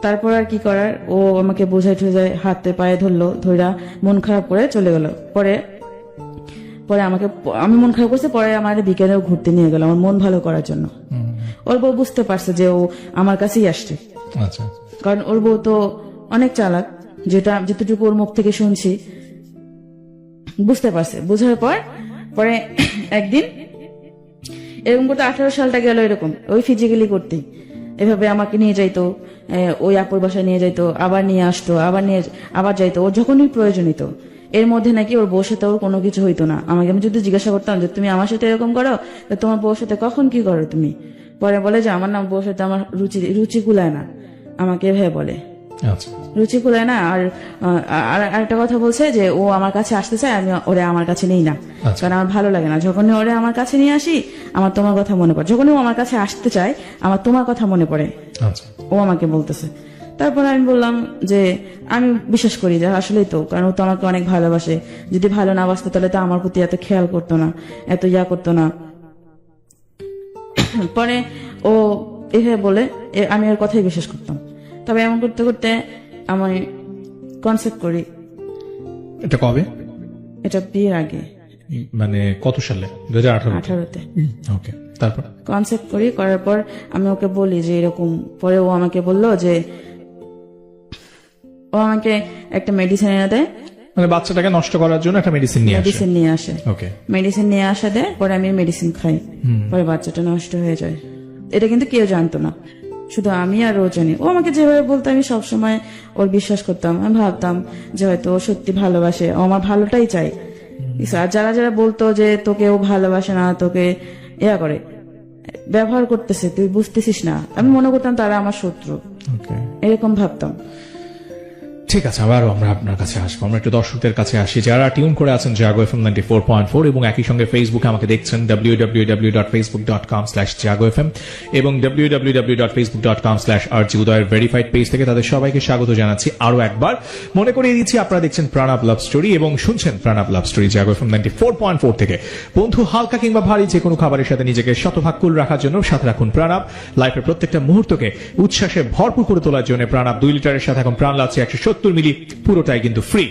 তারপর আর কি করার, ও আমাকে বোঝাই ঠোঝায় হাতে পায়ে ধরলো, ধৈরা মন খারাপ করে চলে গেল। পরে আমি মন খারাপ করছে, পরে আমার বিকেলেও ঘুরতে নিয়ে গেল আমার মন ভালো করার জন্য। ওর বউ বুঝতে পারছে যে ও আমার কাছেই আসছে, কারণ ওর বউ তো অনেক চালাক, যেটুকু ওর মুখ থেকে শুনছি বুঝতে পারছে। বোঝার পরে একদিন এরকম করতে 18 সালটা গেল, এরকম ওই ফিজিক্যালি করতেই এভাবে আমাকে নিয়ে যাইতো, ওই আপুর বাসায় নিয়ে যাইতো, আবার নিয়ে আসতো, আবার যাইতো ওর যখনই প্রয়োজন হইতো। এর মধ্যে নাকি ওর বউর সাথে ওর কোনো কিছু হইতো না। আমি যদি জিজ্ঞাসা করতাম যে তুমি আমার সাথে এরকম করো, তোমার বউর সাথে কখন কি করো তুমি? পরে বলে যে আমার নাম বউর সাথে আমার রুচি কুলায় না, আমাকে এভাবে বলে রুচি কুলায় না। আর একটা কথা বলছে যে ও আমার কাছে আসতে চায়, আমি ওরে আমার কাছে নেই না, কারণ আমার ভালো লাগে না যখনই ওরে আমার কাছে নিয়ে আসি, আমার তোমার কথা মনে পড়ে। যখনই ও আমার কাছে আসতে চায় আমার তোমার কথা মনে পড়ে, ও আমাকে বলতেছে। তারপর আমি বললাম যে আমি বিশ্বাস করি যে আসলেই তো, কারণ ও তো আমাকে অনেক ভালোবাসে, যদি ভালো না বাসতো তাহলে তো আমার প্রতি এত খেয়াল করতো না, এত করতো না। পরে ও এভাবে বলে আমি ওর কথাই বিশ্বাস করতাম। তবে এমন করতে করতে আমি কনসেপ্ট করি। এটা কবে? এটা বিয়ের আগে, মানে কত সালে? 2018-তে। ওকে, তারপর কনসেপ্ট করার পর আমি ওকে বলি যে এরকম। পরে ও আমাকে বলল যে ও আমাকে একটা মেডিসিন এনে দেয়, মানে বাচ্চাটাকে নষ্ট করার জন্য একটা মেডিসিন নিয়ে আসে। ওকে, মেডিসিন নিয়ে আসা দেয়, পরে আমি মেডিসিন খাই, পরে বাচ্চাটা নষ্ট হয়ে যায়। এটা কিন্তু কেউ জানতো না, শুধু আমি আর ও জানি। ও আমাকে যেভাবে বলতো আমি সবসময় ওর বিশ্বাস করতাম। আমি ভাবতাম যে হয়তো ও সত্যি ভালোবাসে, ও আমার ভালোটাই চাই। আর যারা বলতো যে তোকে ও ভালোবাসে না, তোকে করে ব্যবহার করতেছে, তুই বুঝতেছিস না, আমি মনে করতাম তারা আমার শত্রু, এরকম ভাবতাম। ঠিক আছে, আবারও আমরা আপনার কাছে আসবো। আমরা একটু দর্শকদের কাছে আসি যারা টিউন করে আছেন জাগো FM 94.4 এবং একই সঙ্গে ফেসবুকে আমাকে দেখছেন www.facebook.com/jagofm এবং www.facebook.com/rjudoyer ভেরিফাইড পেজ থেকে। তাদের সবাইকে স্বাগত জানাচ্ছি আরো একবার। মনে করিয়ে দিচ্ছি আপনারা দেখছেন প্রাণাব লাভ স্টোরি এবং শুনছেন প্রাণাব লাভ স্টোরি জাগো FM 94.4 থেকে। বন্ধু, হালকা কিংবা ভারী যে কোনো খাবারের সাথে নিজেকে শতভাগ কুল রাখার জন্য সাথে রাখুন প্রাণাব। লাইফের প্রত্যেকটা মুহূর্তকে উচ্ছ্বাসে ভরপুর করে তোলার জন্য প্রাণাব 2 লিটারের সাথে এখন প্রাণ লাগছে 170 70 মিলি পুরোটাই কিন্তু ফ্রি।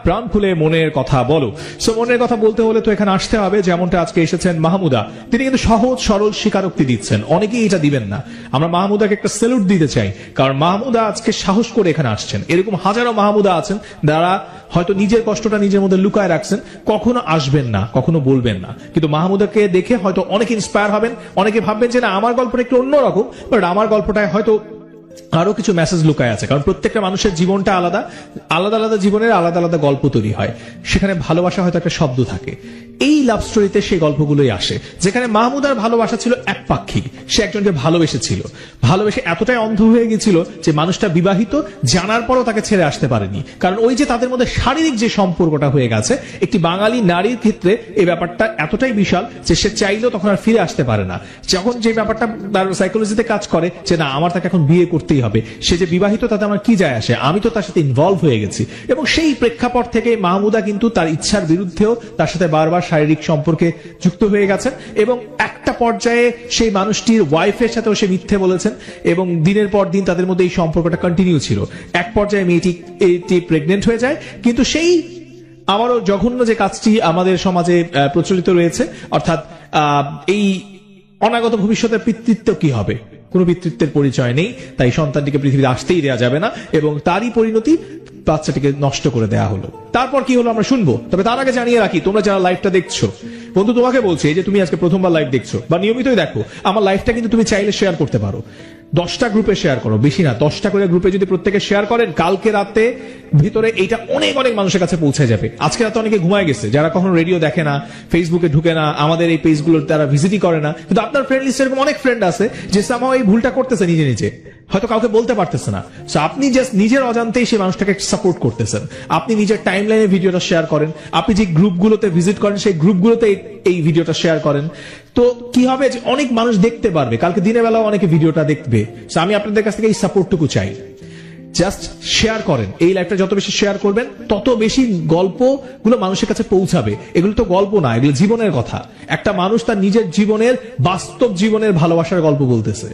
প্রাণ খুলে মনের কথা বলো। সো মনের কথা বলতে হলে তো এখানে আসতে হবে, যেমনটা আজকে এসেছেন মাহমুদা, তিনি কিন্তু সহজ সরল স্বীকারোক্তি দিচ্ছেন, অনেকেই এটা দিবেন না। আমরা মাহমুদাকে একটা স্যালুট দিতে চাই, কারণ মাহমুদা আজকে সাহস করে এখানে আসছেন। এরকম হাজারো মাহমুদা আছেন যারা হয়তো নিজের কষ্টটা নিজের মধ্যে লুকায় রাখছেন, কখনো আসবেন না, কখনো বলবেন না, কিন্তু মাহমুদাকে দেখে হয়তো অনেকে ইন্সপায়ার হবেন, অনেকে ভাববেন যে না আমার গল্পটা একটু অন্যরকম, বাট আমার গল্পটায় হয়তো আরো কিছু মেসেজ লুকায় আছে। কারণ প্রত্যেকটা মানুষের জীবনটা আলাদা, আলাদা আলাদা জীবনের আলাদা আলাদা গল্প তৈরি হয়, সেখানে ভালোবাসা হয়তো একটা শব্দ থাকে। এই লাভ স্টোরিতে সেই গল্পগুলোই আসে, যেখানে মাহমুদার ভালোবাসা ছিল একপাক্ষিক। সে একজনকে ভালোবেসেছিল, ভালোবেসে এতটাই অন্ধ হয়ে গেছিল যে মানুষটা বিবাহিত জানার পরও তাকে ছেড়ে আসতে পারেনি। কারণ ওই যে তাদের মধ্যে শারীরিক যে সম্পর্কটা হয়ে গেছে, একটি বাঙালি নারীর ক্ষেত্রে এই ব্যাপারটা এতটাই বিশাল যে সে চাইলেও তখন আর ফিরে আসতে পারে না। যখন যে ব্যাপারটা তার সাইকোলজিতে কাজ করে যে না আমার তাকে এখন বিয়ে করতেই হবে, সে যে বিবাহিত তাতে আমার কি যায় আসে, আমি তো তার সাথে ইনভলভ হয়ে গেছি। এবং সেই প্রেক্ষাপট থেকে মাহমুদা কিন্তু তার ইচ্ছার বিরুদ্ধেও তার সাথে বারবার শারীরিক সম্পর্কে যুক্ত হয়ে গেছেন, এবং একটা পর্যায়ে সেই মানুষটির ওয়াইফের সাথেও সে মিথ্যে বলেছেন, এবং দিনের পর দিন তাদের মধ্যে এই সম্পর্কটা কন্টিনিউ ছিল। এক পর্যায়ে মেয়েটি প্রেগনেন্ট হয়ে যায়। কিন্তু সেই আবারও জঘন্য যে কাজটি আমাদের সমাজে প্রচলিত রয়েছে, অর্থাৎ এই অনাগত ভবিষ্যতের পিতৃত্ব কি হবে, কোনো পিতৃত্বের পরিচয় নেই, তাই সন্তানটিকে পৃথিবীতে আসতেই দেওয়া যাবে না, এবং তারই পরিণতি বাচ্চাটিকে নষ্ট করে দেওয়া হলো। তারপর কি হলো আমরা শুনবো, তবে তার আগে জানিয়ে রাখি, তোমরা যারা লাইভটা দেখছো, বন্ধু তোমাকে বলছি, এই যে তুমি আজকে প্রথমবার লাইভ দেখছো বা নিয়মিতই দেখো, আমার লাইভটা কিন্তু তুমি চাইলে শেয়ার করতে পারো। 10টা গ্রুপে শেয়ার করো, বেশি না, 10টা করে গ্রুপে যদি প্রত্যেকে শেয়ার করেন, কালকে রাতে ভিতরে এইটা অনেক অনেক মানুষের কাছে পৌঁছে যাবে। আজকে রাতে অনেকে ঘুমায় গেছে, যারা কখনো রেডিও দেখে না, ফেসবুকে ঢুকে না, আমাদের এই পেজগুলোর তারা ভিজিটই করে না, কিন্তু আপনার ফ্রেন্ড লিস্টে এরকম অনেক ফ্রেন্ড আছে যে সামহাও এই ভুলটা করতেছে নিজে নিজে, হয়তো কাউকে বলতে পারতেছে না। সো আপনি জাস্ট নিজের অজান্তেই সেই মানুষটাকে সাপোর্ট করতেছেন। আপনি নিজের টাইম লাইনে ভিডিওটা শেয়ার করেন, আপনি যে গ্রুপগুলোতে ভিজিট করেন সেই গ্রুপগুলোতে এই ভিডিওটা শেয়ার করেন, তো কি হবে যে অনেক মানুষ দেখতে পারবে, কালকে দিনের বেলাও অনেকে ভিডিওটা দেখবে। সো আমি আপনাদের কাছ থেকে এই সাপোর্টটুকু চাই, জাস্ট শেয়ার করেন। এই লাইভটা যত বেশি শেয়ার করবেন তত বেশি গল্পগুলো মানুষের কাছে পৌঁছাবে। এগুলো তো গল্প না, এগুলো জীবনের কথা। একটা মানুষ তার নিজের জীবনের, বাস্তব জীবনের ভালোবাসার গল্প বলতেছে।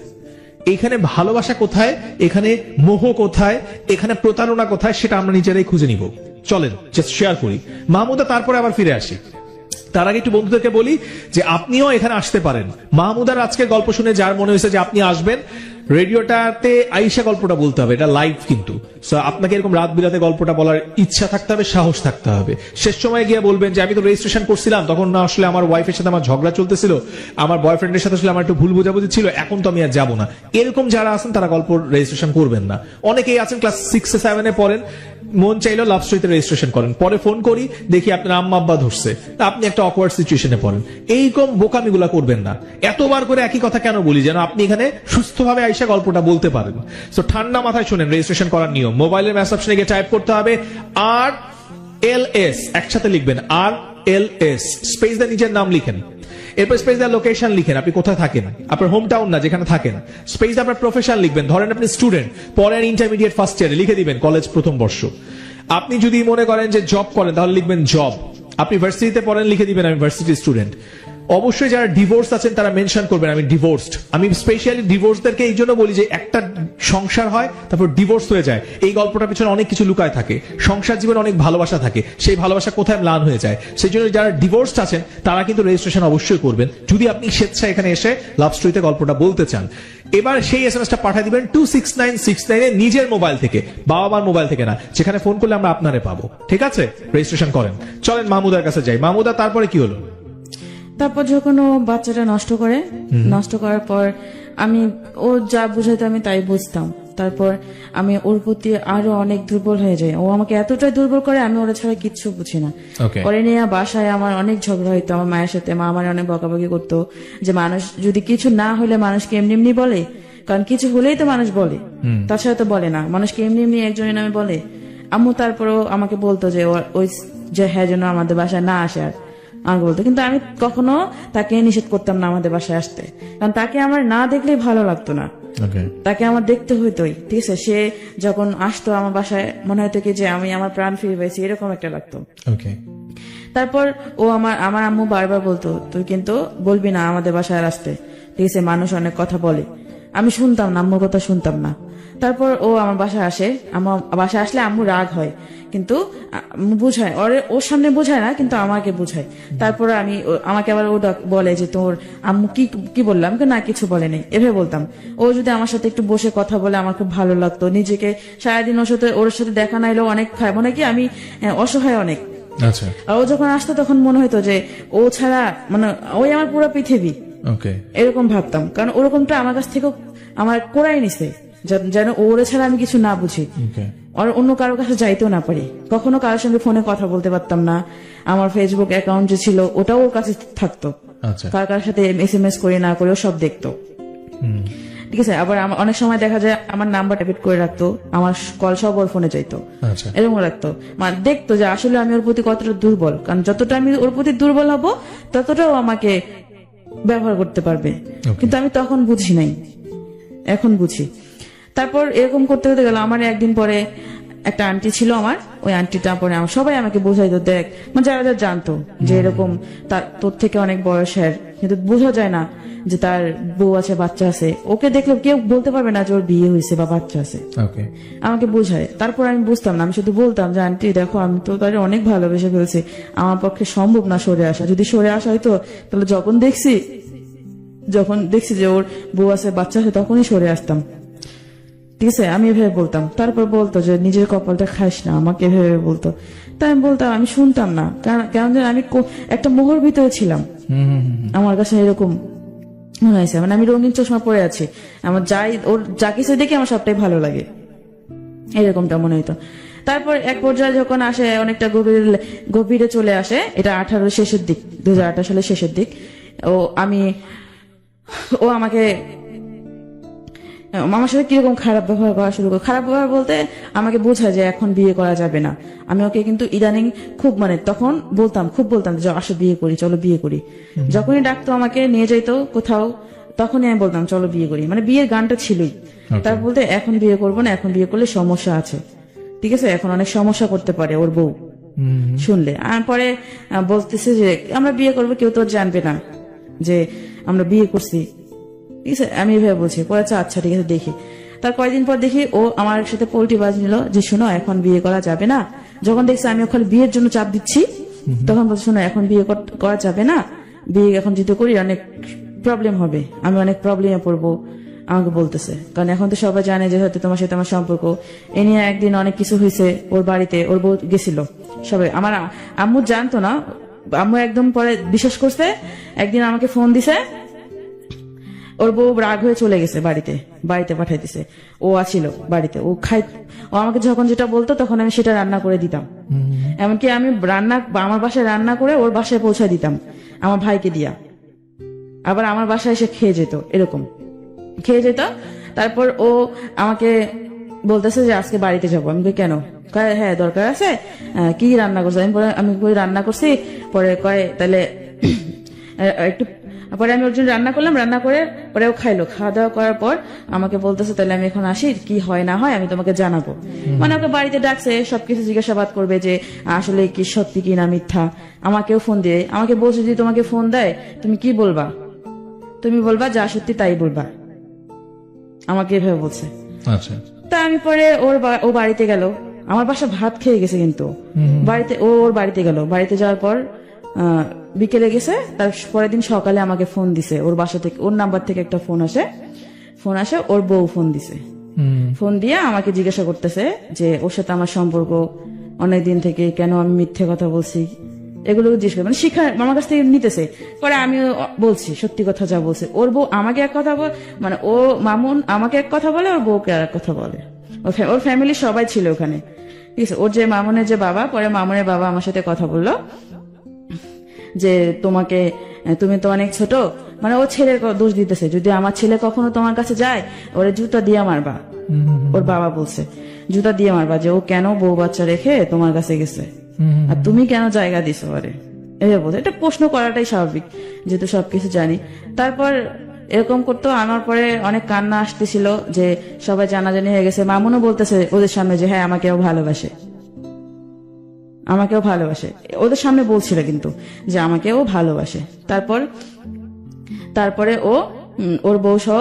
এখানে ভালোবাসা কোথায়, এখানে মোহ কোথায়, এখানে প্রতারণা কোথায়, সেটা আমরা নিজেরাই খুঁজে নিব। চলেন জাস্ট শেয়ার করি। মাহমুদা তারপরে আবার ফিরে আসি। তার আগে একটু বন্ধুদেরকে বলি যে আপনিও এখানে আসতে পারেন। মাহমুদার আজকের গল্প শুনে যার মনে হয়েছে যে আপনি আসবেন, রেডিওটাতে আইসা গল্পটা বলতে হবে, এটা লাইভ কিন্তু। সো আপনাকে এরকম রাত বিরাতে গল্পটা বলার ইচ্ছা থাকতে হবে, সাহস থাকতে হবে। শেষ সময় গিয়ে বলবেন যে আমি তো রেজিস্ট্রেশন করছিলাম, তখন না আসলে আমার ওয়াইফের সাথে আমার ঝগড়া চলতেছিল, আমার বয়ফ্রেন্ডের সাথে আসলে আমার একটু ভুল বোঝাবুঝি ছিল, এখন তো আমি আর যাবো না। এরকম যারা আছেন তারা গল্প রেজিস্ট্রেশন করবেন না। অনেকেই আছেন ক্লাস 6-7 পড়েন, মন চাইলেও লাভ স্টোরিতে রেজিস্ট্রেশন করেন, পরে ফোন করি দেখি আপনার আম্মা আব্বা ধরছে, আপনি একটা অকওয়ার্ড সিচুয়েশনে পড়েন। এইরকম বোকামিগুলা করবেন না। এতবার করে একই কথা কেন বলি, যেন আপনি এখানে সুস্থভাবে আইসা গল্পটা বলতে পারেন। সো ঠান্ডা মাথায় শুনেন রেজিস্ট্রেশন করার নিয়ম। মোবাইলের মেসেজ অপশনে গিয়ে টাইপ করতে হবে RLS, একসাথে লিখবেন RLS, স্পেস দিয়ে নিজের নাম লিখেন, এরপর স্পেস দিয়ে লোকেশন লিখেন, আপনি কোথায় থাকেন, আপনার হোম টাউন না যেখানে থাকেন, স্পেস দিয়ে আপনার প্রফেশন লিখবেন, ধরেন আপনি স্টুডেন্ট, পরের ইন্টারমিডিয়েট ফার্স্ট ইয়ারে লিখে দিবেন কলেজ প্রথম বর্ষ। আপনি যদি মনে করেন যে জব করেন তাহলে লিখবেন জব। আপনি ভার্সিটিতে পড়েন লিখে দিবেন আমি ভার্সিটি স্টুডেন্ট। অবশ্যই যারা ডিভোর্স আছেন তারা মেনশন করবেন আমি ডিভোর্সড। আমি স্পেশালি ডিভোর্সদেরকে এই জন্য বলি যে একটা সংসার হয় তারপর ডিভোর্স হয়ে যায়, এই গল্পটার পিছনে অনেক কিছু লুকায় থাকে। সংসার জীবনে অনেক ভালোবাসা থাকে, সেই ভালোবাসা কোথায় ম্লান হয়ে যায়। সেই জন্য যারা ডিভোর্সড আছেন তারা কিন্তু রেজিস্ট্রেশন অবশ্যই করবেন, যদি আপনি স্বেচ্ছায় এখানে এসে লাভ স্টোরিতে গল্পটা বলতে চান। এবার সেই SMS টা পাঠিয়ে দিবেন 26969 এ, নিজের মোবাইল থেকে, বাবা মার মোবাইল থেকে না, যেখানে ফোন করলে আমরা আপনারে পাবো। ঠিক আছে, রেজিস্ট্রেশন করেন। চলেন মাহমুদার কাছে যাই। মাহমুদা তারপরে কি হলো? তারপর যখন ও বাচ্চাটা নষ্ট করার পর আমি ও যা বুঝাইতো আমি তাই বুঝতাম। তারপর আমি ওর প্রতি আরো অনেক দুর্বল হয়ে যাই। ও আমাকে এতটাই দুর্বল করে আমি ওরা ছাড়া কিচ্ছু বুঝি না। পরে নিয়ে বাসায় আমার অনেক ঝগড়া হইতো আমার মায়ের সাথে। মা আমার অনেক বকাবকি করতো যে মানুষ যদি কিছু না হলে মানুষকে এমনি এমনি বলে, কারণ কিছু হলেই তো মানুষ বলে, তাছাড়া তো বলে না। মানুষকে এমনি এমনি একজনের নামে বলে। আম্মু তারপরও আমাকে বলতো যে ওই যে হ্যাঁ যেন আমাদের বাসায় না আসে আর আমাকে বলতো, কিন্তু আমি কখনো তাকে নিষেধ করতাম না আমাদের বাসায় আসতে, কারণ তাকে আমার না দেখলেই ভালো লাগতো না, তাকে আমার দেখতে হইতোই। ঠিক আছে, সে যখন আসতো আমার বাসায় মনে হতো কি যে আমি আমার প্রাণ ফিরে পেয়েছি, এরকম একটা লাগতো। তারপর ও আমার আম্মু বারবার বলতো তুই কিন্তু বলবি না আমাদের বাসায় আসতে, ঠিক আছে, মানুষ অনেক কথা বলে। আমি শুনতাম না, আম্মুর কথা শুনতাম না। তারপর ও আমার বাসায় আসে, আমার বাসায় আসলে আম্মু রাগ হয়, কিন্তু বুঝায়, ওর সামনে বোঝায় না, কিন্তু আমাকে বুঝায়। তারপরে আমাকে আবার ও বলে যে তোর আম্মু কি বললাম, না কিছু বলে নেই, এভাবে বলতাম। ও যদি আমার সাথে একটু বসে কথা বলে আমার খুব ভালো লাগতো। নিজেকে সারাদিন ওর সাথে দেখা নাইলেও অনেক খায়, মনে কি আমি অসহায় অনেক। আচ্ছা। আর ও যখন আসতো তখন মনে হতো যে ও ছাড়া মানে ওই আমার পুরো পৃথিবী, এরকম ভাবতাম। কারণ ওরকমটা আমার কাছ থেকে আমার কোরাই নিছে, যেন ওরে ছাড়া আমি কিছু না বুঝি, আর অন্য কারোর কাছে যাইতেও না পারি। কখনো কারোর সঙ্গে ফোনে কথা বলতে পারতাম না। আমার ফেসবুক অ্যাকাউন্ট যে ছিল ওটাও ওর কাছে থাকতো, কার সাথে SMS করে না করে সব দেখতো। ঠিক আছে। আবার অনেক সময় দেখা যায় আমার নাম্বার ট্যাপেট করে রাখতো, আমার কল সব ওর ফোনে যাইতো, এরকম রাখতো। মানে দেখতো যে আসলে আমি ওর প্রতি কতটা দুর্বল, কারণ যতটা আমি ওর প্রতি দুর্বল হব ততটাও আমাকে ব্যবহার করতে পারবে। কিন্তু আমি তখন বুঝি নাই, এখন বুঝি। তারপর এরকম করতে করতে গেল। আমার একদিন পরে একটা আন্টি ছিল আমার, ওই আন্টিটা পরে সবাই আমাকে বোঝাইতো, দেখ মানে যারা যারা জানতো যে এরকম তোর থেকে অনেক বয়সের, কিন্তু বোঝা যায় না যে তার বউ আছে, বাচ্চা আছে। ওকে দেখলে কেউ বলতে পারবে না যে ওর বিয়ে হয়েছে বা বাচ্চা আছে, আমাকে বোঝায়। তারপর আমি বুঝতাম না, আমি শুধু বলতাম যে আন্টি দেখো আমি তো তার অনেক ভালোবেসে ফেলছি, আমার পক্ষে সম্ভব না সরে আসা। যদি সরে আসা হয়তো তাহলে যখন দেখছি যে ওর বউ আছে, বাচ্চা আছে, তখনই সরে আসতাম। ঠিক আছে, আমি এভাবে বলতাম। তারপর বলতো যে নিজের কপালটা খাইস না, আমাকে এভাবে বলতো। তাই আমি বলতাম, আমি শুনতাম না, কারণ আমি একটা মোহর ভিতরে ছিলাম। আমার কাছে এরকম মনে হয়েছে, মানে আমি রঙিন চশমা পরে আছি, আমার ওর যা কিছু দেখে আমার সবটাই ভালো লাগে, এরকমটা মনে হইতো। তারপর এক পর্যায়ে যখন আসে, অনেকটা গভীরে চলে আসে, এটা 2018 শেষের দিক, 2018 সালের শেষের দিক। ও আমাকে আমার সাথে কিরকম খারাপ ব্যবহার করা শুরু করে। খারাপ ব্যবহার বলতে আমাকে বোঝায় যে এখন বিয়ে করা যাবে না। আমি ওকে কিন্তু ইদানিং খুব তখন খুব বলতাম যে আসো বিয়ে করি, চলো বিয়ে করি। যখনই ডাকতো আমাকে নিয়ে যাইতো কোথাও, তখনই আমি বলতাম চলো বিয়ে করি, মানে বিয়ের গানটা ছিলই। তার বলতে এখন বিয়ে করবো না, এখন বিয়ে করলে সমস্যা আছে। ঠিক আছে, এখন অনেক সমস্যা করতে পারে ওর বউ শুনলে। আর পরে বলতেছে যে আমরা বিয়ে করবো, কেউ তো জানবে না যে আমরা বিয়ে করছি। ঠিক আছে, আমি এভাবে বলছি। পরে আচ্ছা ঠিক আছে দেখি। তার কয়েকদিন পর দেখি ও আমার সাথে পোল্টি বাজ নিল যে শোনো এখন বিয়ে করা যাবে না। যখন দেখছি আমি ওখানে বিয়ের জন্য চাপ দিচ্ছি, তখন বলছি শোনো এখন বিয়ে করা যাবে না, বিয়ে এখন যদি করি অনেক প্রবলেম হবে, আমি অনেক প্রবলেমে পড়বো, আমাকে বলতেছে। কারণ এখন তো সবাই জানে যে হয়তো তোমার সাথে আমার সম্পর্ক। এ নিয়ে একদিন অনেক কিছু হয়েছে ওর বাড়িতে, ওর বউ গেছিল সবাই। আমার আম্মু জানতো না, আম্মু একদম পরে বিশ্বাস করছে। একদিন আমাকে ফোন দিছে, ওর বউ রাগ হয়ে চলে গেছে, বাড়িতে পাঠাই দিছে। ও আছিল বাড়িতে, ও আমাকে যখন যেটা বলতো তখন আমি সেটা রান্না করে দিতাম। এমনকি আমি আমার বাসায় রান্না করে ওর বাসায় পৌঁছায় দিতাম আমার ভাইকে দিয়া। আবার আমার বাসায় এসে খেয়ে যেত, এরকম খেয়ে যেত। তারপর ও আমাকে বলতেছে যে আজকে বাড়িতে যাবো। আমি কেন? কয় হ্যাঁ দরকার আছে। কি রান্না করছো? আমি রান্না করছি। পরে কয় তাহলে একটু, পরে আমি ওর জন্য রান্না করলাম, রান্না করে পরে ও খাইলো। খাওয়া দাওয়া করার পর আমাকে বলতেছে তাহলে আমি এখন আসি, কি হয় না হয় আমি তোমাকে জানাবো। মানে ওকে বাড়িতে ডাকছে, সবকিছু জিজ্ঞাসাবাদ করবে যে আসলে কি সত্যি কি না মিথ্যা। আমাকেও ফোন দিয়ে আমাকে বলছে যদি তোমাকে ফোন দেয় তুমি কি বলবা? তুমি বলবা যা সত্যি তাই বলবা, আমাকে এভাবে বলছে। আচ্ছা, তা আমি পরে ও বাড়িতে গেল, আমার বাসা ভাত খেয়ে গেছে, কিন্তু ওর বাড়িতে গেল। বাড়িতে যাওয়ার পর বিকেলে গেছে, তার পরের দিন সকালে আমাকে ফোন দিছে। ওর বাসা থেকে, ওর নাম্বার থেকে একটা ফোন আসে, ওর বউ ফোন দিছে। ফোন দিয়ে আমাকে জিজ্ঞাসা করতেছে যে ওর সাথে আমার সম্পর্ক অনেকদিন থেকে, কেন আমি মিথ্যে কথা বলছি, এগুলো জিজ্ঞেস করে, মানে শিক্ষা আমার কাছ থেকে নিতেছে। পরে আমি বলছি সত্যি কথা যা বলছে। ওর বউ আমাকে এক কথা মানে ও মামুন আমাকে এক কথা বলে, ওর বউকে আর এক কথা বলে। ওর ফ্যামিলি সবাই ছিল ওখানে। ঠিক আছে, ওর যে মামুনের যে বাবা, পরে মামুনের বাবা আমার সাথে কথা বললো যে তুমি তো অনেক ছোট, মানে ও ছেলের দোষ দিতেছে, যদি আমার ছেলে কখনো তোমার কাছে যায় ওরে জুতা দিয়ে মারবা। ওর বাবা বলছে জুতা দিয়ে মারবা, যে ও কেন বউ বাচ্চা রেখে তোমার কাছে গেছে, আর তুমি কেন জায়গা দিছো ওরে, এভাবে বলছে। এটা প্রশ্ন করাটাই স্বাভাবিক, যেহেতু সবকিছু জানি। তারপর এরকম করতো। আমার পরে অনেক কান্না আসতেছিল যে সবাই জানাজানি হয়ে গেছে। মামুনও বলতেছে ওদের সামনে যে হ্যাঁ আমাকেও ভালোবাসে, ওদের সামনে বলছিল কিন্তু যে আমাকেও ভালোবাসে। তারপরে ও ওর বউ সহ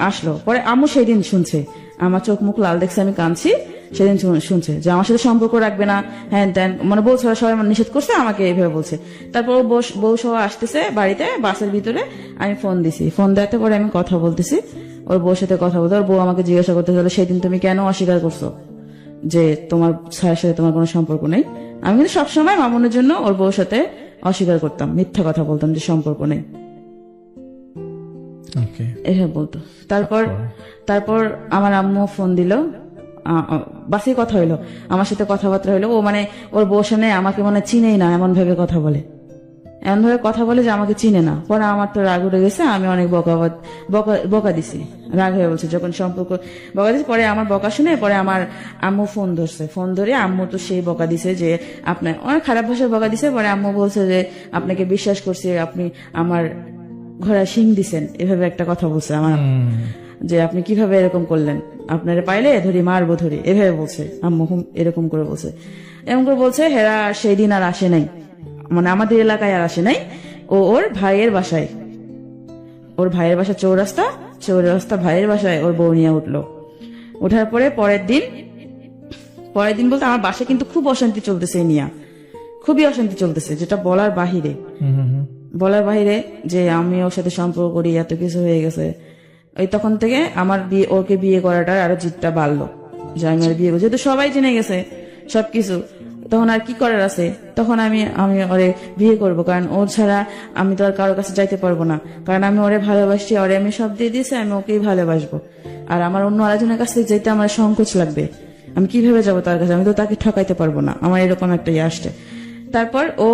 আসলো। পরে আম্মু সেই দিন শুনছে, আমার চোখ মুখ লাল দেখছে, আমি কাঁদছি, সেদিন শুনছে যে আমার সাথে সম্পর্ক রাখবে না, হ্যান ত্যান, মানে বলছে ওরা সবাই নিষেধ করছে, আমাকে এইভাবে বলছে। তারপর ও বউ সহ আসতেছে বাড়িতে, বাসের ভিতরে আমি ফোন দিছি, ফোন দেওয়াতে পরে আমি কথা বলতেছি, ওর বউর সাথে কথা বলতে। ওর বউ আমাকে জিজ্ঞাসা করতে হলো, সেদিন তুমি কেন অস্বীকার করছো যে তোমার স্যারের সাথে তোমার কোনো সম্পর্ক নেই? আমি কিন্তু সবসময় মামুনের জন্য ওর বউর সাথে অস্বীকার করতাম, মিথ্যা কথা বলতাম যে সম্পর্ক নেই, এভাবে বলতো। তারপর আমার আম্মু ফোন দিল, বাসে কথা হইলো, আমার সাথে কথাবার্তা হইলো। ও মানে ওর বউর সামনে আমাকে মানে চিনেই না, এমন ভাবে কথা বলে, এমন ভাবে কথা বলে যে আমাকে চিনে না। পরে আমার তো রাগ উঠে গেছে, আমি অনেক বকা দিছি, রাগ হয়ে বলছে যখন সম্পর্ক বকা দিছি। পরে আমার বকা শুনে পরে আমার আম্মু ফোন ধরছে, ফোন ধরে আম্মু তো সেই বকা দিছে যে আপনার অনেক খারাপ ভাষায় বকা দিছে। পরে আম্মু বলছে যে আপনাকে বিশ্বাস করছি, আপনি আমার ঘোড়া শিং দিছেন, এভাবে একটা কথা বলছে আমার আম্মু, যে আপনি কিভাবে এরকম করলেন, আপনারে পাইলে ধরি মারবো ধরি, এভাবে বলছে আম্মু, এরকম করে বলছে। এরকম করে বলছে হেরা সেই দিন আর আসে নাই, মানে আমাদের এলাকায় আর আসে নাই। ওর ভাইয়ের বাসায়, ওর ভাইয়ের বাসা চৌরাস্তা ভাইয়ের বাসায় ওর বউ নিয়ে উঠলো। ওঠার পরে পরের দিন বলতে আমার বাসায় কিন্তু খুব অশান্তি চলতেছে, নিয়া খুবই অশান্তি চলতেছে, যেটা বলার বাহিরে যে আমি ওর সাথে সম্পর্ক করি, এত কিছু হয়ে গেছে। ওই তখন থেকে আমার ওকে বিয়ে করাটা আরো জিদটা বাড়লো, যে আমি আর বিয়ে করছি, যেহেতু সবাই জেনে গেছে সবকিছু, তখন আর কি করার আছে। তখন আমি ওরে বিয়ে করব, কারণ ওর ছাড়া আমি তো আর কারোর কাছে যাইতে পারবো না, কারণ আমি ওরে ভালোবাসি, ওরে আমি সব দিয়ে দিয়েছি, আমি ওকেই ভালোবাসবো। আর আমার অন্য আরেকজনের কাছে যেতে আমার সংকোচ লাগবে, আমি কিভাবে যাবো তার কাছে, আমি তো তাকে ঠকাইতে পারবো না, আমার এরকম একটা ইয়ে আসছে। তারপর ও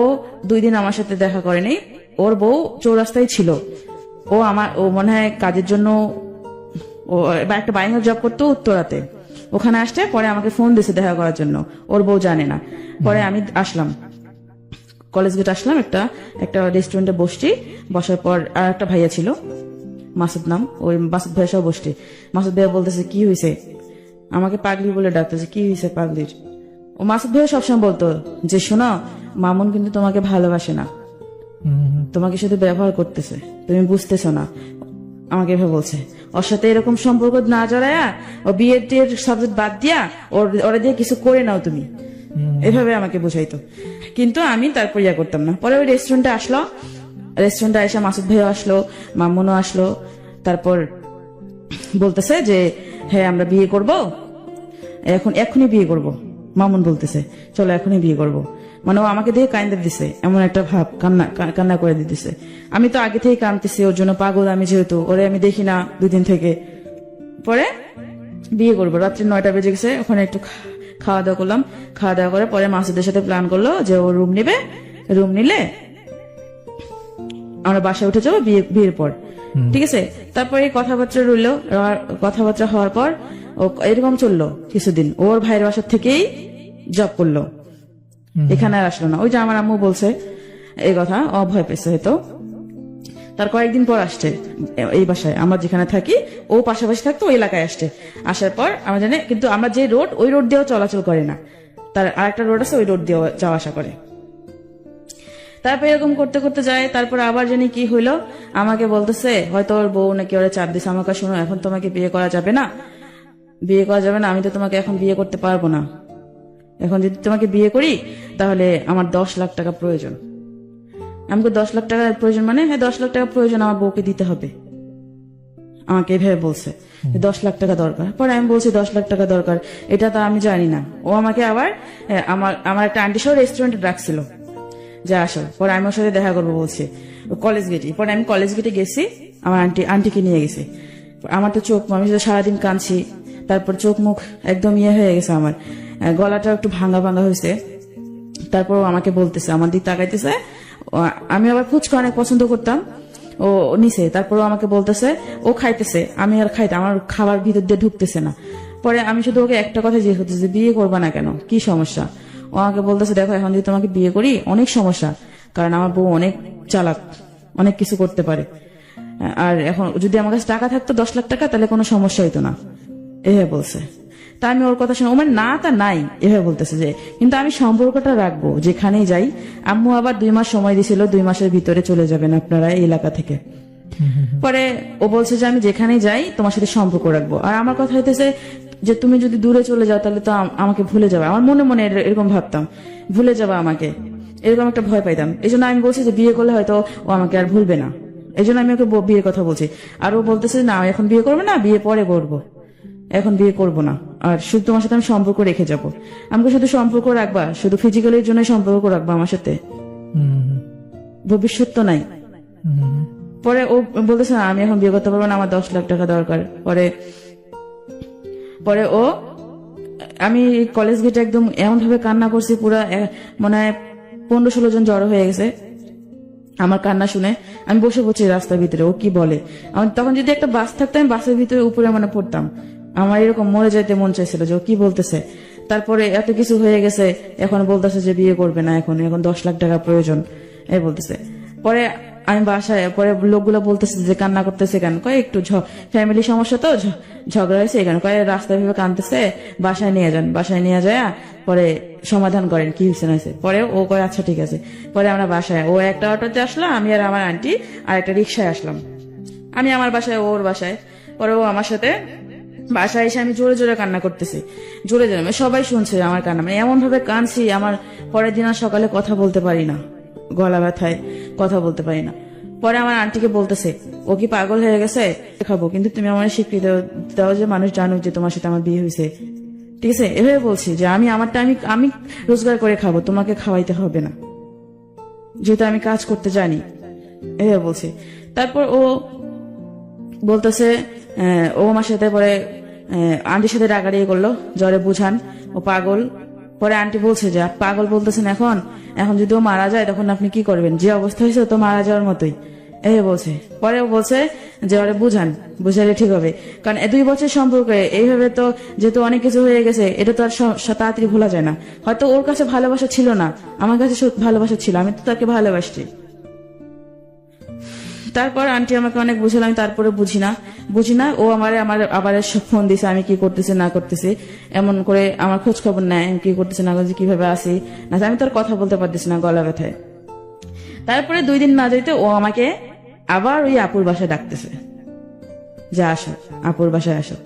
2 দিন আমার সাথে দেখা করেনি, ওর বউ চৌরাস্তায় ছিল। ও মনে হয় কাজের জন্য ও একটা বাইরের জব করতো উত্তরাতে, ওখানে আসতে পরে আমাকে ফোন দিছে দেখা করার জন্য, ওর বউ জানে না। পরে আমি আসলাম, কলেজ গেট আসলাম, একটা রেস্টুরেন্টে বসার পর আর একটা ভাইয়া ছিল, মাসুদ নাম, ওই মাসুদ ভাইয়া সহ বসছি। মাসুদ ভাইয়া বলতেছে কি হয়েছে, আমাকে পাগলি বলে ডাকতেছে, কি হয়েছে পাগলির? ও মাসুদ ভাইয়া সবসময় বলতো যে শোনো, মামুন কিন্তু তোমাকে ভালোবাসে না, তোমাকে শুধু ব্যবহার করতেছে, তুমি বুঝতেছো না, আমাকে এভাবে বলছে। ওর সাথে এরকম সম্পর্ক না জড়ায়া, ও বিয়ের সাবজেক্ট বাদ দিয়া ওরা দিয়ে কিছু করে নাও তুমি, এভাবে আমাকে বুঝাইতো। কিন্তু আমি তারপর ইয়া করতাম না। পরে ওই রেস্টুরেন্টে এসে মাসুদ ভাইও আসলো, মামুনও আসলো। তারপর বলতেছে যে হ্যাঁ আমরা বিয়ে করব, এখনই বিয়ে করব। মামুন বলতেছে চলো এখনই বিয়ে করব, মানে ও আমাকে দিয়ে কান্দে দিছে, এমন একটা ভাব, কান্না করে দিতেছে। আমি তো আগে থেকে কাঁদতেছি, ওর জন্য পাগল আমি, যেহেতু ওরে আমি দেখি না 2 দিন থেকে। পরে বিয়ে করবো, রাত্রি 9টা বেজে গেছে, ওখানে একটু খাওয়া দাওয়া করলাম। খাওয়া দাওয়া করে পরে মাসুদের সাথে প্ল্যান করলো যে ও রুম নিলে আমরা বাসায় উঠে যাবো বিয়ের পর, ঠিক আছে। তারপরে কথাবার্তা হওয়ার পর ও এরকম চললো কিছুদিন, ওর ভাইয়ের বাসার থেকেই জব করলো, এখানে আর আসলো না। ওই যে আমার আম্মু বলছে এই কথা, ভয় পেয়েছে হয়তো। তার কয়েকদিন পর আসছে এই বাসায়, আমরা যেখানে থাকি ও পাশাপাশি থাকতো, ওই এলাকায় আসার পর আমরা জানি, কিন্তু আমরা যে রোড, ওই রোড দিয়েও চলাচল করে না, তার আরেকটা রোড আছে, ওই রোড দিয়েও যাওয়া আসা করে। তারপর এরকম করতে করতে যায়। তারপর আবার জানি কি হইলো, আমাকে বলতেছে হয়তো ওর বউ নাকি ওরা চাপ দিছে আমাকে, শোনো এখন তোমাকে বিয়ে করা যাবে না, আমি তো তোমাকে এখন বিয়ে করতে পারবো না, এখন যদি তোমাকে বিয়ে করি তাহলে আমার 10 লাখ টাকা প্রয়োজন। আমাকে 10 লাখ টাকা প্রয়োজন, মানে হ্যাঁ 10 লাখ টাকা প্রয়োজন, আমার বউকে দিতে হবে, আমাকে এভাবে বলছে 10 লাখ টাকা দরকার। পরে আমি বলছি 10 লাখ টাকা দরকার, এটা তো আমি জানি না। ও আমাকে আবার আমার একটা আন্টি সহ রেস্টুরেন্টে ডাকছিল যে আসো, পরে আমি ওর সাথে দেখা করবো বলছি কলেজ গেটে। পরে আমি কলেজ গেটে গেছি, আমার আন্টিকে নিয়ে গেছি। আমার তো চোখ, আমি সারাদিন কাঁদছি, তারপর চোখ মুখ একদম ইয়ে হয়ে গেছে, আমার গলাটা একটু ভাঙা হয়েছে। তারপর আমাকে বলতেছে, আমার দিক তাকাইতেছে, আমি আবার ফুচকা অনেক পছন্দ করতাম, ও নিছে। তারপর আমাকে বলতেছে, ও খাইতেছে, আমি আর খাইতে, আমার খাবার ভিতর দিয়ে ঢুকতেছে না। পরে আমি শুধু ওকে একটা কথা জিজ্ঞেস করতেছি, বিয়ে করবা না কেন, কি সমস্যা? ও আমাকে বলতেছে দেখো এখন যদি তোমাকে বিয়ে করি অনেক সমস্যা, কারণ আমার বউ অনেক চালাক, অনেক কিছু করতে পারে, আর এখন যদি আমার কাছে টাকা থাকতো 10 লাখ টাকা, তাহলে কোনো সমস্যা হইতো না, এভাবে বলছে। তা আমি ওর কথা শুনে, ও মানে না তা নাই এভাবে বলতেছে যে, কিন্তু আমি সম্পর্কটা রাখবো যেখানেই যাই। আম্মু আবার 2 মাস সময় দিছিল, 2 মাসের ভিতরে চলে যাবেন আপনারা এই এলাকা থেকে, পরে ও বলছে যে আমি যেখানেই যাই তোমার সাথে সম্পর্ক রাখবো। আর আমার কথা হইতেছে যে তুমি যদি দূরে চলে যাও তাহলে তো আমাকে ভুলে যাবে। আমার মনে মনে এরকম ভাবতাম, ভুলে যাবে আমাকে, এরকম একটা ভয় পাইতাম। এই জন্য আমি বলছি যে বিয়ে করলে হয়তো ও আমাকে আর ভুলবে না, এই জন্য আমি ওকে বিয়ের কথা বলছি। আর ও বলতেছে না এখন বিয়ে করবে না, বিয়ে পরে করবো, এখন বিয়ে করব না, আর শুধু তোমার সাথে আমি সম্পর্ক রেখে যাব। আমাকে শুধু সম্পর্ক রাখবা, শুধু ফিজিক্যালির জন্য সম্পর্ক রাখবা আমার সাথে, ভবিষ্যৎ তো নাই। পরে ও বলতেছে না আমি এখন বিয়ে করতে পারবো না, আমার 10 লাখ টাকা দরকার। পরে ও আমি কলেজ গেটে একদম এমন ভাবে কান্না করছি, পুরা মনে হয় 15-16 জন জড়ো হয়ে গেছে আমার কান্না শুনে। আমি বসে পড়ছি রাস্তার ভিতরে, ও কি বলে। আমি তখন যদি একটা বাস থাকতো আমি বাসের ভিতরে উপরে মানে পড়তাম। আমার এরকম মরে যাইতে মন চাইছিল যে ও কি বলতেছে। তারপরে এত কিছু হয়ে গেছে, এখন বলতেছে যে বিয়ে করবে না, এখন 10 লাখ টাকা প্রয়োজন এই বলতেছে। পরে আমি বাসায়, পরে লোকগুলো বলতেছে যে কান্না করতেছে কেন, কয় একটু ফ্যামিলি সমস্যা তো ঝগড়া হয়েছে এখানে, কয় রাস্তায় ভেবে কাঁদতেছে, বাসায় নিয়ে যান, বাসায় নিয়ে যায় পরে সমাধান করেন কি হয়েছে না হয়েছে। পরে ও কয় আচ্ছা ঠিক আছে। পরে আমরা বাসায়, ও একটা অটোতে আসলো, আমি আর আমার আন্টি আর একটা রিক্সায় আসলাম। আমি আমার বাসায়, ওর বাসায়। পরে ও আমার সাথে বাসায় এসে আমি জোরে জোরে কান্না করতেছি, জোরে জোরে, মানে সবাই শুনছে আমার কান্না, মানে এমন ভাবে কাঁদছি আমার পরের দিন আর সকালে কথা বলতে পারি না, গলা ব্যথায় কথা বলতে পারি না। পরে আমার আন্টিকে বলতেছে ও কি পাগল হয়ে গেছে, খাবো কিন্তু তুমি আমার স্বীকৃতি দাও যে মানুষ জানুক যে তোমার সাথে আমার বিয়ে হয়েছে, ঠিক আছে। এভাবে বলছি যে আমি আমারটা আমি রোজগার করে খাবো, তোমাকে খাওয়াইতে হবে না, যেহেতু আমি কাজ করতে জানি, এভাবে বলছি। তারপর ও বলতেছে ও আমার সাথে, পরে আন্টির সাথে রাগাড়িয়ে করলো, জ্বরে বুঝান ও পাগল। পরে আন্টি বলছে যে পাগল বলতেছেন, এখন যদি ও মারা যায় তখন আপনি কি করবেন, যে অবস্থা হয়েছে তো মারা যাওয়ার মতোই, এই বলছে। পরে ও বলছে যে ওরে বুঝান, বুঝালে ঠিক হবে, কারণ 2 বছর সম্পর্কে এইভাবে তো যেহেতু অনেক কিছু হয়ে গেছে, এটা তো আর তাড়াতাড়ি ভোলা যায় না। হয়তো ওর কাছে ভালোবাসা ছিল না, আমার কাছে ভালোবাসা ছিল, আমি তো তাকে ভালোবাসছি। তারপর আন্টি আমাকে অনেক বুঝালাম, তারপরে বুঝি না। ও আমার আবার ফোন দিছে, আমি কি করতেছি না করতেছি, এমন করে আমার খোঁজ খবর নেয়, কি করতেছি না করতেছি, কিভাবে আসি না, আমি তোর কথা বলতে পারতেছি না, গলা ব্যথায়। তারপরে 2 দিন না যেতে ও আমাকে আবার ওই আপুর বাসায় ডাকতেছে যে আসো, আপুর বাসায় আসো।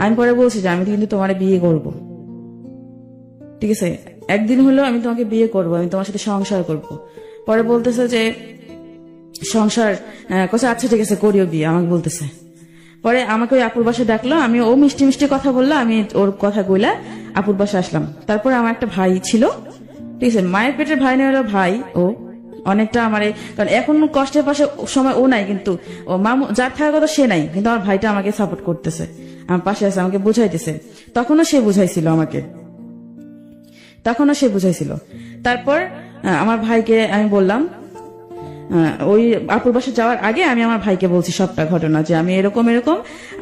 আমি পরে বলছি যে আমি কিন্তু তোমার বিয়ে করব, ঠিক আছে, একদিন হলো আমি তোমাকে বিয়ে করব, আমি তোমার সাথে সংসার করব। পরে বলতেছে যে সংসার কোথায়, আচ্ছা ঠিক আছে করিও বিয়ে, আমাকে বলতেছে। পরে আমাকে ওই আপুর বাসায় ডাকলো, আমি ও মিষ্টি মিষ্টি কথা বললো, আমি ওর কথা কইলা আপুর বাসায় আসলাম। তারপরে আমার একটা ভাই ছিল, ঠিক আছে, মায়ের পেটের ভাই নেই, ভাই ও অনেকটা আমার, কারণ এখন কষ্টের পাশে সময় ও নাই, কিন্তু ও মামু যার থাকার কথা সে নাই, কিন্তু আমার ভাইটা আমাকে সাপোর্ট করতেছে, আমার পাশে আছে, আমাকে বুঝাইতেছে। তখনও সে বুঝাইছিল আমাকে, তারপর আমার ভাইকে আমি বললাম, ওই আপুর বাসা যাওয়ার আগে আমি আমার ভাইকে বলছি সবটা ঘটনা, যে আমি এরকম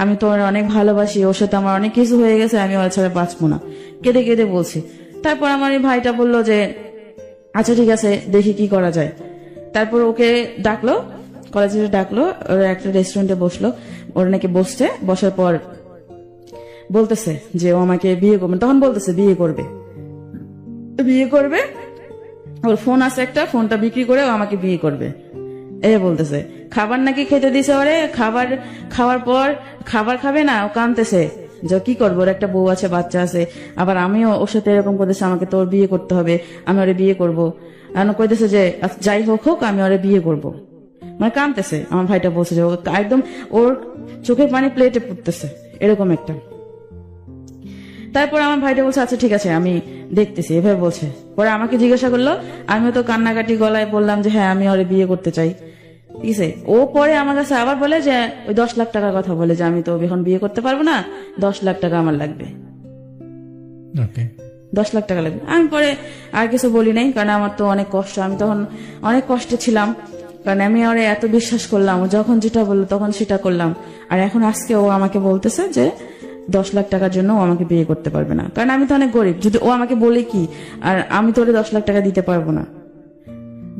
আমি তোমার অনেক ভালোবাসি, ওর সাথে আমার অনেক কিছু হয়ে গেছে, আমি ওর ছাড়া বাঁচবো না, কেঁদে কেঁদে বলছি। তারপর আমার এই ভাইটা বললো যে আচ্ছা ঠিক আছে দেখি কি করা যায়। তারপর ওকে ডাকলো, কলেজে ডাকলো, ওরা একটা রেস্টুরেন্টে বসলো, ওরা নাকি বসছে, বসার পর বলতেছে যে ও আমাকে বিয়ে করবে, তখন বলতেছে বিয়ে করবে, ওর ফোন আছে একটা, ফোনটা বিক্রি করে ও আমাকে বিয়ে করবে, এই বলতেছে। খাবার নাকি খেতে দিছে ওরে, খাওয়ার পর খাবার খাবে না, ও কাঁদতেছে যে কি করবো, ওর একটা বউ আছে, বাচ্চা আছে, আবার আমিও ওর সাথে এরকম করতেছে, আমাকে তো ওর বিয়ে করতে হবে, আমি ওরে বিয়ে করবো, কইতেছে যে যাই হোক আমি ওরে বিয়ে করবো, মানে কাঁদতেছে। আমার ভাইটা বলছে যে একদম ওর চোখের পানি প্লেটে পড়তেছে, এরকম একটা। তারপর আমার ভাইটা বলছে আচ্ছা ঠিক আছে আমি দেখতেছি, এভাবে বলছে। পরে আমাকে জিজ্ঞাসা করলো, আমিও তো কান্নাকাটি গলায় বললাম যে হ্যাঁ আমি ওরে বিয়ে করতে চাই, ঠিক আছে। ও পরে আমার কাছে আবার বলে যে ওই 10 লাখ টাকার কথা বলে, যে আমি তো এখন বিয়ে করতে পারবো না, 10 লাখ টাকা আমার লাগবে, 10 লাখ টাকা লাগবে। আমি পরে আর কিছু বলি নাই, কারণ আমার তো অনেক কষ্ট, আমি তখন অনেক কষ্টে ছিলাম, কারণ আমি ওরে এত বিশ্বাস করলাম, ও যখন যেটা বললো তখন সেটা করলাম। আর এখন আজকে ও আমাকে বলতেছে যে 10 লাখ টাকার জন্য ও আমাকে বিয়ে করতে পারবে না, কারণ আমি তো অনেক গরিব, যদি ও আমাকে বলে কি, আর আমি তো ওরে 10 লাখ টাকা দিতে পারবো না,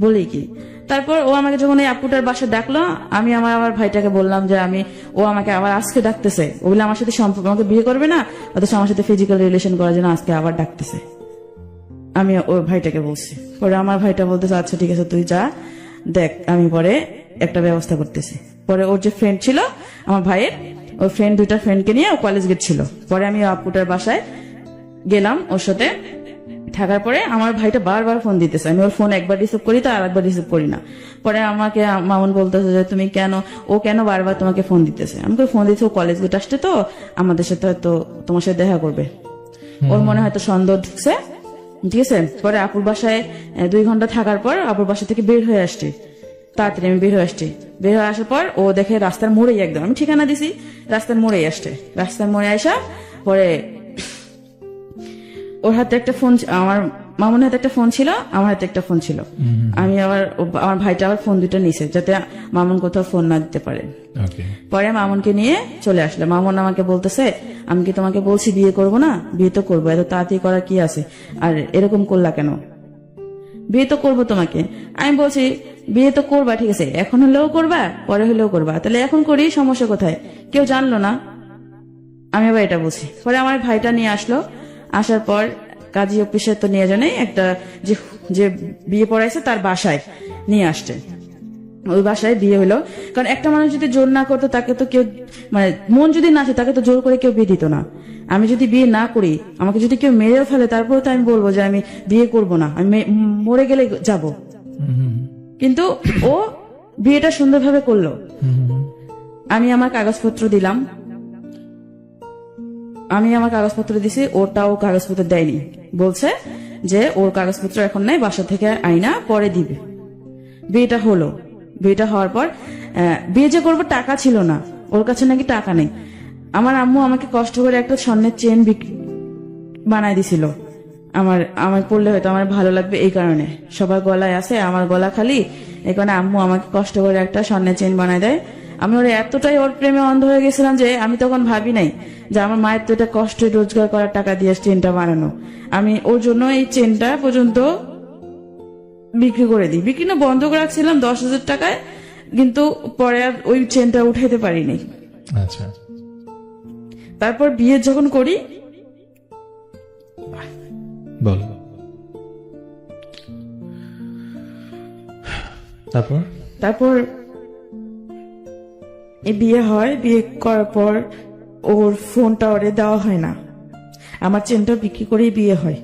বলি কি। তারপর ও আমাকে যখন এই আপুটার বাসায় ডাকলো, আমি আমার ভাইটাকে বললাম যে ও আমাকে আবার আজকে ডাকতেছে, ও বলে আমার সাথে সম্পর্ক, আমাকে বিয়ে করবে না, অথচ আমার সাথে ফিজিক্যাল রিলেশন করার জন্য আজকে আবার ডাকতেছে, আমি ওর ভাইটাকে বলছি। পরে আমার ভাইটা বলতেছে আচ্ছা ঠিক আছে তুই যা দেখ, আমি পরে একটা ব্যবস্থা করতেছি। পরে ওর যে ফ্রেন্ড ছিল আমার ভাইয়ের, ওর ফ্রেন্ড 2টা ফ্রেন্ডকে নিয়ে ও কলেজ গেছিল। পরে আমি আপুটার বাসায় গেলাম ওর সাথে থাকার পরে আমার ভাইটা বারবার ফোন দিতেছে, আমি ওর ফোন একবার রিসিভ করি তো আর একবার রিসিভ করি না। পরে আমাকে মামুন বলতেছে যে তুমি কেন বারবার তোমাকে ফোন দিতেছে। আমাকে ফোন দিতেছে ও কলেজ গেট আসছে তো আমাদের সাথে হয়তো তোমার সাথে দেখা করবে, ওর মনে হয়তো সন্দেহ ঢুকছে, ঠিক আছে। পরে আপুর বাসায় 2 ঘন্টা থাকার পর আপুর বাসা থেকে বের হয়ে আসছি, তাড়াতাড়ি আমি বের হয়ে আসছি। বের হয়ে আসার পর ও দেখে রাস্তার মোড়েই, একদম আমি ঠিকানা দিছি রাস্তার মোড়েই আসছে। রাস্তার মোড়ে আসা পরে ওর হাতে একটা ফোন, আমার মামুনের হাতে একটা ফোন ছিল, আমার হাতে একটা ফোন ছিল। আমি আমার ভাইটা আবার ফোন 2টা নিছে যাতে মামুন কোথাও ফোন না দিতে পারে। পরে মামুনকে নিয়ে চলে আসলো। মামুন আমাকে বলতেছে আমি কি তোমাকে বলছি বিয়ে করব না? বিয়ে তো করবো, এত তাড়াতাড়ি করার কি আছে, আর এরকম করলা কেন? বিয়ে তো করবো তোমাকে। আমি বলছি বিয়ে তো করবা, ঠিক আছে, এখন হলেও করবা পরে হলেও করবা, তাহলে এখন করি, সমস্যা কোথায়? কেউ জানলো না। আমি আবার এটা বলছি। পরে আমার ভাইটা নিয়ে আসলো, আসার পর কাজী অফিসে তো নিয়ে জানে একটা যে বিয়ে পড়াইছে তার বাসায় নিয়ে আসছে। ওই বাসায় বিয়ে হলো, কারণ একটা মানুষ যদি জোর না করতো তাকে তো কেউ, মানে মন যদি না আসে তাকে তো জোর করে কেউ বিয়ে দিত না। আমি যদি বিয়ে না করি, আমাকে যদি কেউ মেরেও ফেলে, তারপরে তো আমি বলবো যে আমি বিয়ে করব না, আমি মরে গেলে যাব। কিন্তু ও বিয়েটা সুন্দরভাবে করলো। আমি আমার কাগজপত্র দিলাম, আমি আমার কাগজপত্র দিছি, ওটাও কাগজপত্র দেয়নি, বলছে যে ওর কাগজপত্র এখন নাই, বাসা থেকে আইনা পরে দিবে। বিয়েটা হলো, বিয়েটা হওয়ার পর বিয়ে যে করবো টাকা ছিল না, ওর কাছে নাকি টাকা নেই। আমার আম্মু আমাকে কষ্ট করে একটা স্বর্ণের চেন বানাই দিছিল, আমার পড়লে হয়তো আমার ভালো লাগবে এই কারণে, সবার গলায় আছে আমার গলা খালি, এই কারণে আম্মু আমাকে কষ্ট করে একটা স্বর্ণের চেন বানাই দেয়। আমি ওর এতটাই ওর প্রেমে অন্ধ হয়ে গেছিলাম যে আমি তখন ভাবি নাই যে আমার মায়ের তো এটা কষ্ট রোজগার করার টাকা দিয়ে চেনটা বানানো। আমি ওর জন্য এই চেনটা পর্যন্ত বিক্রি করে দিই, বিক্রি না বন্ধ করে রাখছিলাম 10,000 টাকায়, কিন্তু পরে আর ওই চেনটা উঠাইতে পারিনি। আচ্ছা, তারপর বিয়ে যখন করি, বল তারপর এই বিয়ে হয়, বিয়ে করার পর ওর ফোনটা ওরে দেওয়া হয় না, আমার চেনটা বিক্রি করেই বিয়ে হয়।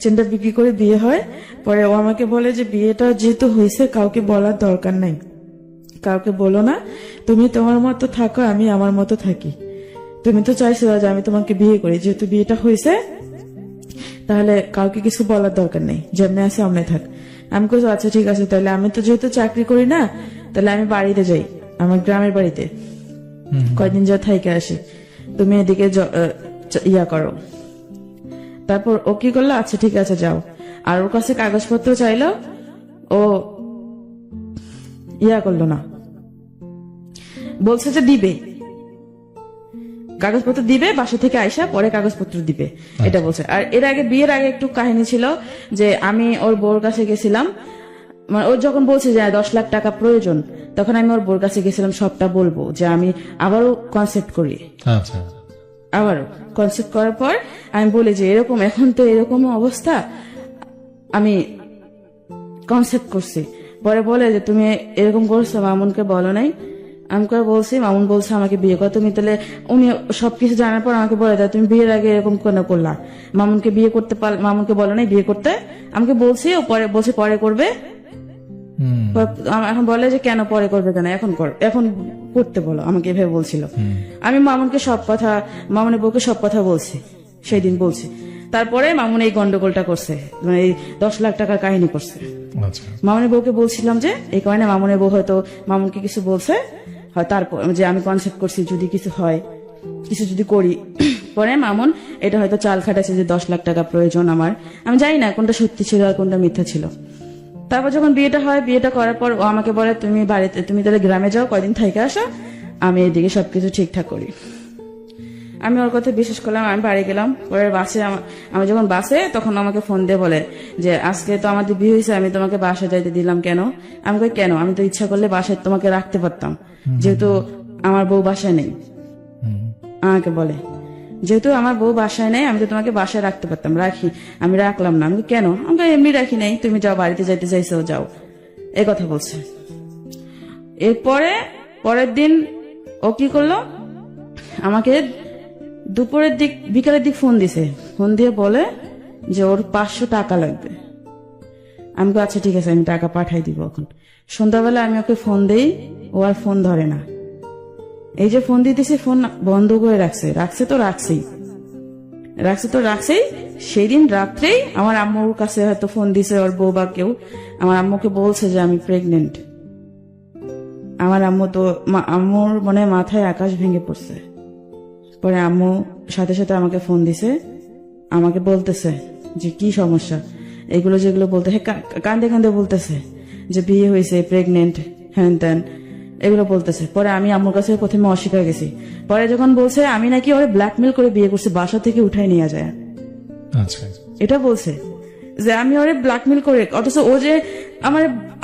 চেনটা বিক্রি করে বিয়ে হয়, পরে ও আমাকে বলে যে বিয়েটা যেহেতু হয়েছে কাউকে বলার দরকার নাই, কাউকে বলো না, তুমি তোমার মতো থাকো, আমি আমার মতো থাকি। তুমি তো চাইছো যে আমি তোমাকে বিয়ে করি, যেহেতু বিয়েটা হয়েছে তাহলে কাউকে কিছু বলার দরকার নেই, যেমনি আছে অমনি থাক। আমি বলছি আচ্ছা ঠিক আছে, তাহলে আমি তো যেহেতু চাকরি করি না, তাহলে আমি বাড়িতে যাই, আমার গ্রামের বাড়িতে কয়দিন যা থাইকে আসি, তুমি এদিকে ইয়া করো। তারপর ও কি করলো, আচ্ছা ঠিক আছে যাও। আর ওর কাছে কাগজপত্র চাইলো, ও ইয়া করলো না, বলছে যে দিবে কাগজপত্র, দিবে বাসা থেকে আইসা পরে কাগজপত্র দিবে, এটা বলছে। আর এর আগে বিয়ের আগে একটু কাহিনী ছিল যে আমি ওর বউর কাছে গেছিলাম, মানে ও যখন বলছে যে 10 লাখ টাকা প্রয়োজন, তখন আমি ওর বউর কাছে গেছিলাম সবটা বলবো, যে আমি আবারও কনসেপ্ট করি। আচ্ছা, আবারও কনসেপ্ট করার পর আমি বলি যে এরকম এখন তো এরকম অবস্থা, আমি কনসেপ্ট করছি। পরে বলে যে তুমি এরকম করছো, মামুনকে বলো নাই? আমি করে বলছি, মামুন বলছে আমাকে বিয়ে কর। তুমি তাহলে উনি সবকিছু জানার পর আমাকে বলে দেয় তুমি বিয়ের আগে এরকম কেন করলা, মামুনকে বিয়ে করতে মামুনকে বলো নাই বিয়ে করতে? আমাকে বলছি, ও পরে বলছে পরে করবে। এখন বলে যে কেন পরে করবে, কেন এখন করতে বলো, আমাকে এভাবে বলছিল। আমি মামুনকে সব কথা, মামুনের বউকে সব কথা বলছি, সেই দিন বলছি। তারপরে মামুন এই গন্ডগোলটা করছে, মানে এই 10 লাখ টাকার কাহিনী করছে। মামুনের বউকে বলছিলাম যে এই কারণে মামুনের বউ হয়তো মামুনকে কিছু বলছে, হয় তারপর যে আমি কনসেপ্ট করছি যদি কিছু হয়, কিছু যদি করি। পরে মামুন এটা হয়তো চাল খাটাইছে যে 10 লাখ টাকা প্রয়োজন আমার, আমি জানি না কোনটা সত্যি ছিল আর কোনটা মিথ্যা ছিল। তারপর যখন বিয়েটা হয়, বিয়েটা করার পর ও আমাকে বলে তুমি বাড়িতে, তুমি তাহলে গ্রামে যাও, কয়দিন থেকে আসো, আমি এদিকে সবকিছু ঠিকঠাক করি। আমি ওর কথা বিশ্বাস করলাম, আমি বাড়ি গেলাম। পরে বাসে আমি যখন বাসে, তখন আমাকে ফোন দিয়ে বলে যে আজকে তো আমাদের বিয়ে হয়েছে, আমি তোমাকে বাসা যাইতে দিলাম কেন? আমি কই কেন, আমি তো ইচ্ছা করলে বাসায় তোমাকে রাখতে পারতাম, যেহেতু আমার বউ বাসায় নেই। আমাকে বলে যেহেতু আমার বউ বাসায় নেই, আমি তো তোমাকে বাসায় রাখতে পারতাম, আমি রাখলাম না। আমি কেন? আমি এমনি রাখি নাই, তুমি যাও, বাড়িতে যাইতে চাইছো যাও, এই কথা বলছে। এরপরে পরের দিন ও কি করলো, আমাকে দুপুরের দিক বিকালের দিক ফোন দিছে, ফোন দিয়ে বলে যে ওর 500 টাকা লাগবে। আমি বলি, আচ্ছা ঠিক আছে, আমি টাকা পাঠাই দিব। এখন সন্ধ্যাবেলা আমি ওকে ফোন দেই, ও আর ফোন ধরে না। এই যে ফোন দিতেছি, ফোন বন্ধ করে রাখছে তো রাখছেই। সেই দিন রাত্রেই আমার আম্মুর কাছে হয়তো ফোন দিছে ওর বউ বা কেউ, আমার আম্মুকে বলছে যে আমি প্রেগনেন্ট। আমার আম্মু তো আম্মুর মনে হয় মাথায় আকাশ ভেঙে পড়ছে। পরে আম্মু সাথে সাথে আমাকে ফোন দিছে, আমাকে বলতেছে যে কি সমস্যা, এগুলো যেগুলো বলতে কান্দে কান্দে বলতেছে যে বিয়ে হয়েছে, প্রেগনেন্ট, হ্যান ত্যান এগুলো বলতেছে। পরে আমি আম্মুর কাছে প্রথমে অস্বীকার গেছি। পরে যখন বলছে আমি নাকি ওরে ব্ল্যাকমেল করে বিয়ে করছি, বাসা থেকে উঠাই নিয়ে যায়, আচ্ছা এটা বলছে যে আমি ওরে ব্ল্যাকমেল করে, অথচ ও যে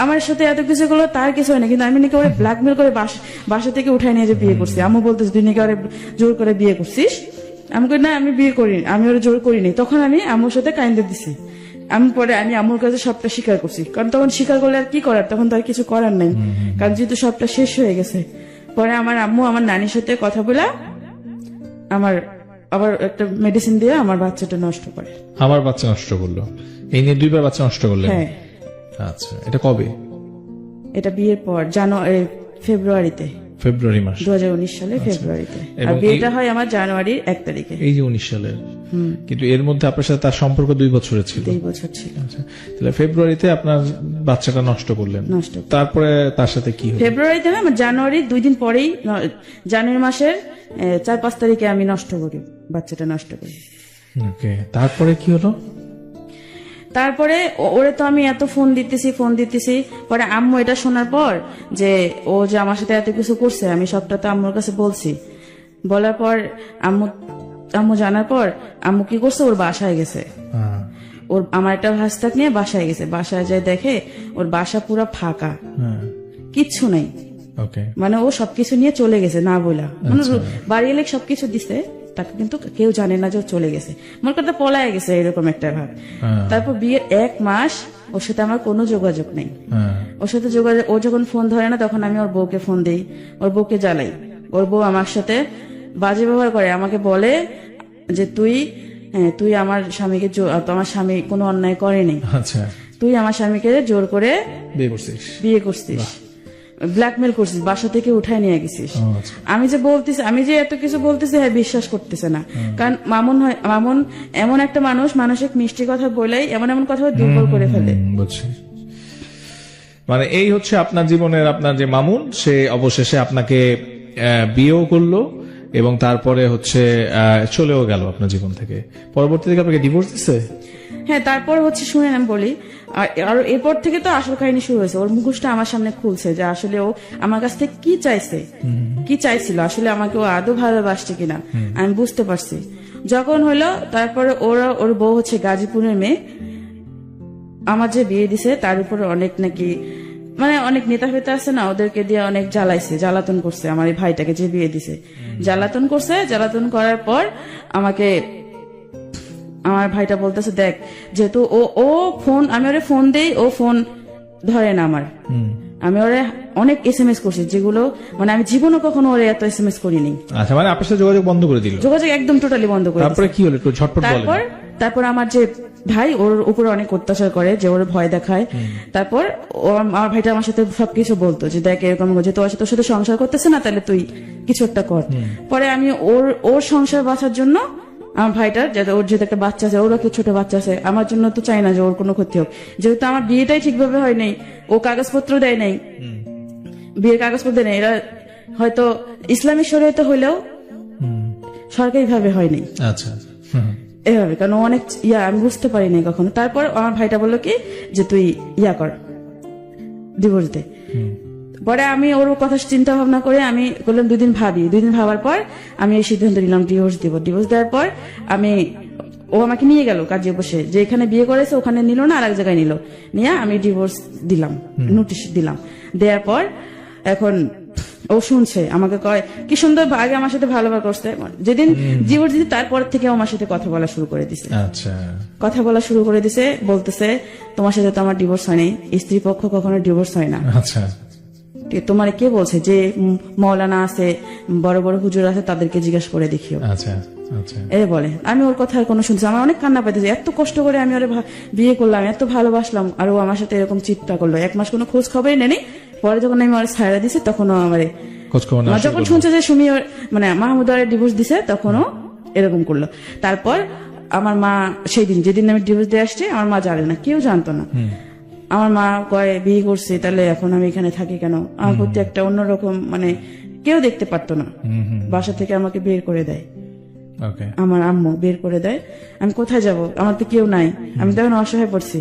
আমার সাথে এত কিছু করলো তার কিছু হয় না, কিন্তু আমি নাকি ওরে ব্ল্যাকমেল করে বাসা থেকে উঠাই নিয়ে যে বিয়ে করছি। আম্মু বলতেছে তুই নাকি ওরে জোর করে বিয়ে করছিস। আমি কই না, আমি বিয়ে করিনি, আমি ওরে জোর করিনি। তখন আমি আম্মুর সাথে কাইন্দে দিছি। পরে আমি আম্মুর কাছে সবটা স্বীকার করছি, কারণ তখন স্বীকার করলে আর কি করার, তখন তো আর কিছু করার নাই, কারণ যেহেতু সবটা শেষ হয়ে গেছে। পরে আমার আম্মু আমার নানির সাথে কথা বলে আবার একটা মেডিসিন দিয়ে আমার বাচ্চাটা নষ্ট করে। আমার বাচ্চা নষ্ট করলো, এই নিয়ে 2বার বাচ্চা নষ্ট করলেন? হ্যাঁ। আচ্ছা, এটা কবে? এটা বিয়ের পর ফেব্রুয়ারিতে, ফেব্রুয়ারি মাস 2019 সালে ফেব্রুয়ারিতে। আর বিয়েটা হয় আমার জানুয়ারির 1 তারিখে। এই যে 19 সালের। কিন্তু এর মধ্যে আপনার সাথে তার সম্পর্ক 2 বছরের ছিল? 2 বছর ছিল। আচ্ছা, তাহলে ফেব্রুয়ারিতে আপনার বাচ্চাটা নষ্ট করলেন। তারপরে তার সাথে কি হলো? ফেব্রুয়ারিতে না, জানুয়ারির 2 দিন পরেই, জানুয়ারি মাসের 4-5 তারিখে আমি নষ্ট করি, বাচ্চাটা নষ্ট করি। ওকে, তারপরে কি হলো? তারপরে ওরে তো আমি এত ফোন দিতেছি। পরে আম্মু এটা শোনার পর যে ও যে আমার সাথে এত কিছু করছে, আমি সবটা তো আম্মুর কাছে বলছি। বলার পর আম্মু জানার পর আম্মু কি করছে, ওর বাসায় গেছে। আমার একটা হাসতাক নিয়ে বাসায় গেছে। বাসায় যায় দেখে ওর বাসা পুরো ফাঁকা, কিচ্ছু নাই। মানে ও সবকিছু নিয়ে চলে গেছে না বলা, মানে বাড়ি এলে সবকিছু দিছে, তাকে কিন্তু কেউ জানে না যে ও চলে গেছে, মনে করতে পলায় গেছে, এরকম একটা ভাব। তারপর বিয়ের 1 মাস ওর সাথে আমার কোনো যোগাযোগ নেই। ওর সাথে যোগাযোগ, ও যখন ফোন ধরে না তখন আমি ওর বউকে ফোন দিই, ওর বউকে জ্বালাই। ওর বউ আমার সাথে বাজে ব্যবহার করে, আমাকে বলে যে তুই আমার স্বামীকে, আমার স্বামী কোনো অন্যায় করেনি, তুই আমার স্বামীকে জোর করে বিয়ে করছিস, ব্ল্যাকমেল করছিস, বাসা থেকে উঠায় নিয়ে গেছিস। আমি যে এত কিছু বলতেছি, হ্যাঁ বিশ্বাস করতেছে না, কারণ মামুন এমন একটা মানুষ, মানসিক মিষ্টি কথা বলেই এমন কথা দুর্বল করে ফেলে। মানে এই হচ্ছে আপনার জীবনের আপনার যে মামুন, সে অবশেষে আপনাকে বিয়েও করলো এবং তারপরে হচ্ছে চলেও গেল আপনার জীবন থেকে। পরবর্তী থেকে আপনাকে ডিভোর্স দিছে? হ্যাঁ, তারপর হচ্ছে শুনেন আমি বলি, আর এরপর থেকে তো আসল কাহিনী শুরু হয়েছে। ওর মুখোশটা আমার সামনে খুলছে যে আসলে ও আমার কাছ থেকে কি চাইছিল, আসলে আমাকে ও আদৌ ভালোবাসছে কিনা আমি বুঝতে পারছি। যখন হলো তারপরে ওর বউ হচ্ছে গাজীপুরের মেয়ে, আমার যে বিয়ে দিছে তার উপরে অনেক নাকি, মানে অনেক নেতা ফেতা আছে না, ওদেরকে দিয়ে অনেক জ্বালাতন করছে আমার এই ভাইটাকে যে বিয়ে দিছে। জ্বালাতন করার পর আমার ভাইটা বলতেছে, দেখ যেহেতু ও ফোন, আমি ওরে ফোন দেই, ও ফোন ধরে না আমার। আমি ওরে অনেক SMS করছি, যেগুলো মানে আমি জীবনে কখনো ওরে এত SMS করিনি। আচ্ছা, মানে আপনার সাথে যোগাযোগ বন্ধ করে দিল? যোগাযোগ একদম টোটালি বন্ধ করে। তারপরে কি হলো, একটু ঝটপট বলেন। তারপর আমার যে ভাই ওর উপরে অনেক অত্যাচার করে, যে ওর ভয় দেখায়। তারপর আমার ভাইটা আমার সাথে সবকিছু বলতো যে দেখ এরকম, যে তোর সাথে সংসার করতেছে না, তাহলে তুই কিছু একটা কর। পরে আমি ওর সংসার বাঁচার জন্য, আমার ভাইটার ওর যেহেতু একটা বাচ্চা আছে, ওর একটা ছোট বাচ্চা আছে, আমার জন্য তো চাই না যে ওর কোনো ক্ষতি হোক। যেহেতু আমার বিয়েটাই ঠিকভাবে হয় নাই, ও কাগজপত্র দেয় নাই, বিয়ের কাগজপত্র দেয় নাই, এরা হয়তো ইসলামী শরীয়তে হইলেও সরকারি ভাবে হয়নি। আচ্ছা, এভাবে, কারণ অনেক আমি বুঝতে পারিনি কখনো। তারপর আমার ভাইটা বললো কি যে তুই কর, ডিভোর্স দে। পরে আমি ওর কথা চিন্তা ভাবনা করে আমি বললাম 2 দিন ভাবি। 2 দিন ভাবার পর আমি এই সিদ্ধান্ত নিলাম ডিভোর্স দিব। ডিভোর্স দেওয়ার পর ও আমাকে নিয়ে গেল কাজে বসে, যে এখানে বিয়ে করেছে ওখানে নিল না, আর এক জায়গায় নিয়ে আমি ডিভোর্স দিলাম, নোটিশ দিলাম। দেওয়ার পর এখন ও শুনছে, আমাকে কয় কি সুন্দর, আগে আমার সাথে ভালোবাসা করছে, যেদিন ডিভোর্স দিতে তারপর থেকে আমার সাথে কথা বলা শুরু করে দিছে। আচ্ছা, কথা বলা শুরু করে দিছে, বলতেছে তোমার সাথে তো আমার ডিভোর্স হয়নি, স্ত্রী পক্ষ কখনো ডিভোর্স হয় না। আচ্ছা, তোমার কে বলছে যে মৌলানা আছে, বড় বড় হুজুর আছে, তাদেরকে জিজ্ঞাসা করে দেখিও। আচ্ছা আচ্ছা এ বলে। আমি ওর কথা আর কোনো শুনছি, আমার অনেক কান্না পাইতেছে। এত কষ্ট করে আমি ওরে বিয়ে করলাম, এত ভালোবাসলাম, আর ও আমার সাথে এরকম চিৎকার করলো। 1 মাস কোনো খোঁজ খবরই নেই। পরে যখন আমি ওর ছাড়া দিছি, তখনও আমার খোঁজ খবর না যখন শুনছে যে সুমি মানে মাহমুদ ওর ডিভোর্স দিছে, তখনও এরকম করলো। তারপর আমার মা সেই দিন, যেদিন আমি ডিভোর্স দিয়ে আসছি, আমার মা জানে না, কেউ জানতো না। আমার মা কয় বিয়ে করছে, তাহলে এখন আমি এখানে থাকি কেন? আমার প্রতি একটা অন্যরকম, মানে কেউ দেখতে পারতো না। বাসা থেকে আমাকে বের করে দেয়, ওকে আমার আম্মু বের করে দেয়। আমি কোথায় যাব? আমার তো কেউ নাই, আমি তখন অসহায় পড়ছি।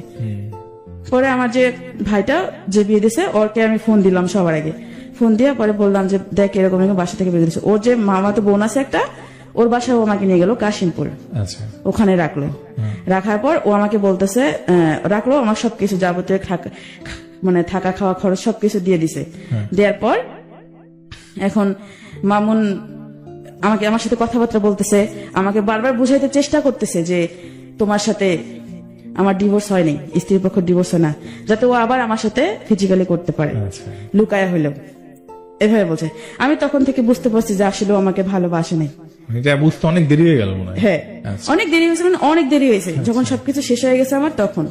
পরে আমার যে ভাইটা যে বিয়ে দিছে, ওরকে আমি ফোন দিলাম সবার আগে। ফোন দিয়ে পরে বললাম যে দেখ এরকম এরকম বাসা থেকে বের দিচ্ছে। ওর যে মামা তো বোন আছে একটা, ওর বাসায় ও আমাকে নিয়ে গেল কাশিমপুর, আচ্ছা ওখানে রাখলো। রাখার পর ও আমাকে বলতেছে, রাখলো, আমার সবকিছু যাবতীয় মানে থাকা খাওয়া খরচ সবকিছু দিয়ে দিছে। দেওয়ার পর এখন মামুন আমাকে, আমার সাথে কথাবার্তা বলতেছে, আমাকে বারবার বুঝাইতে চেষ্টা করতেছে যে তোমার সাথে আমার ডিভোর্স হয়নি, স্ত্রীর পক্ষ ডিভোর্স হয় না, যাতে ও আবার আমার সাথে ফিজিক্যালি করতে পারে, লুকায়া হইলেও। এভাবে বলছে। আমি তখন থেকে বুঝতে পারছি যে আসলে ও আমাকে ভালোবাসে নাই। এটা বুঝতে অনেক দেরি হয়ে গেল মনে হয়। হ্যাঁ, অনেক দেরি হয়েছে, মানে অনেক দেরি হয়েছে। যখন সবকিছু শেষ হয়ে গেছে আমার, তখন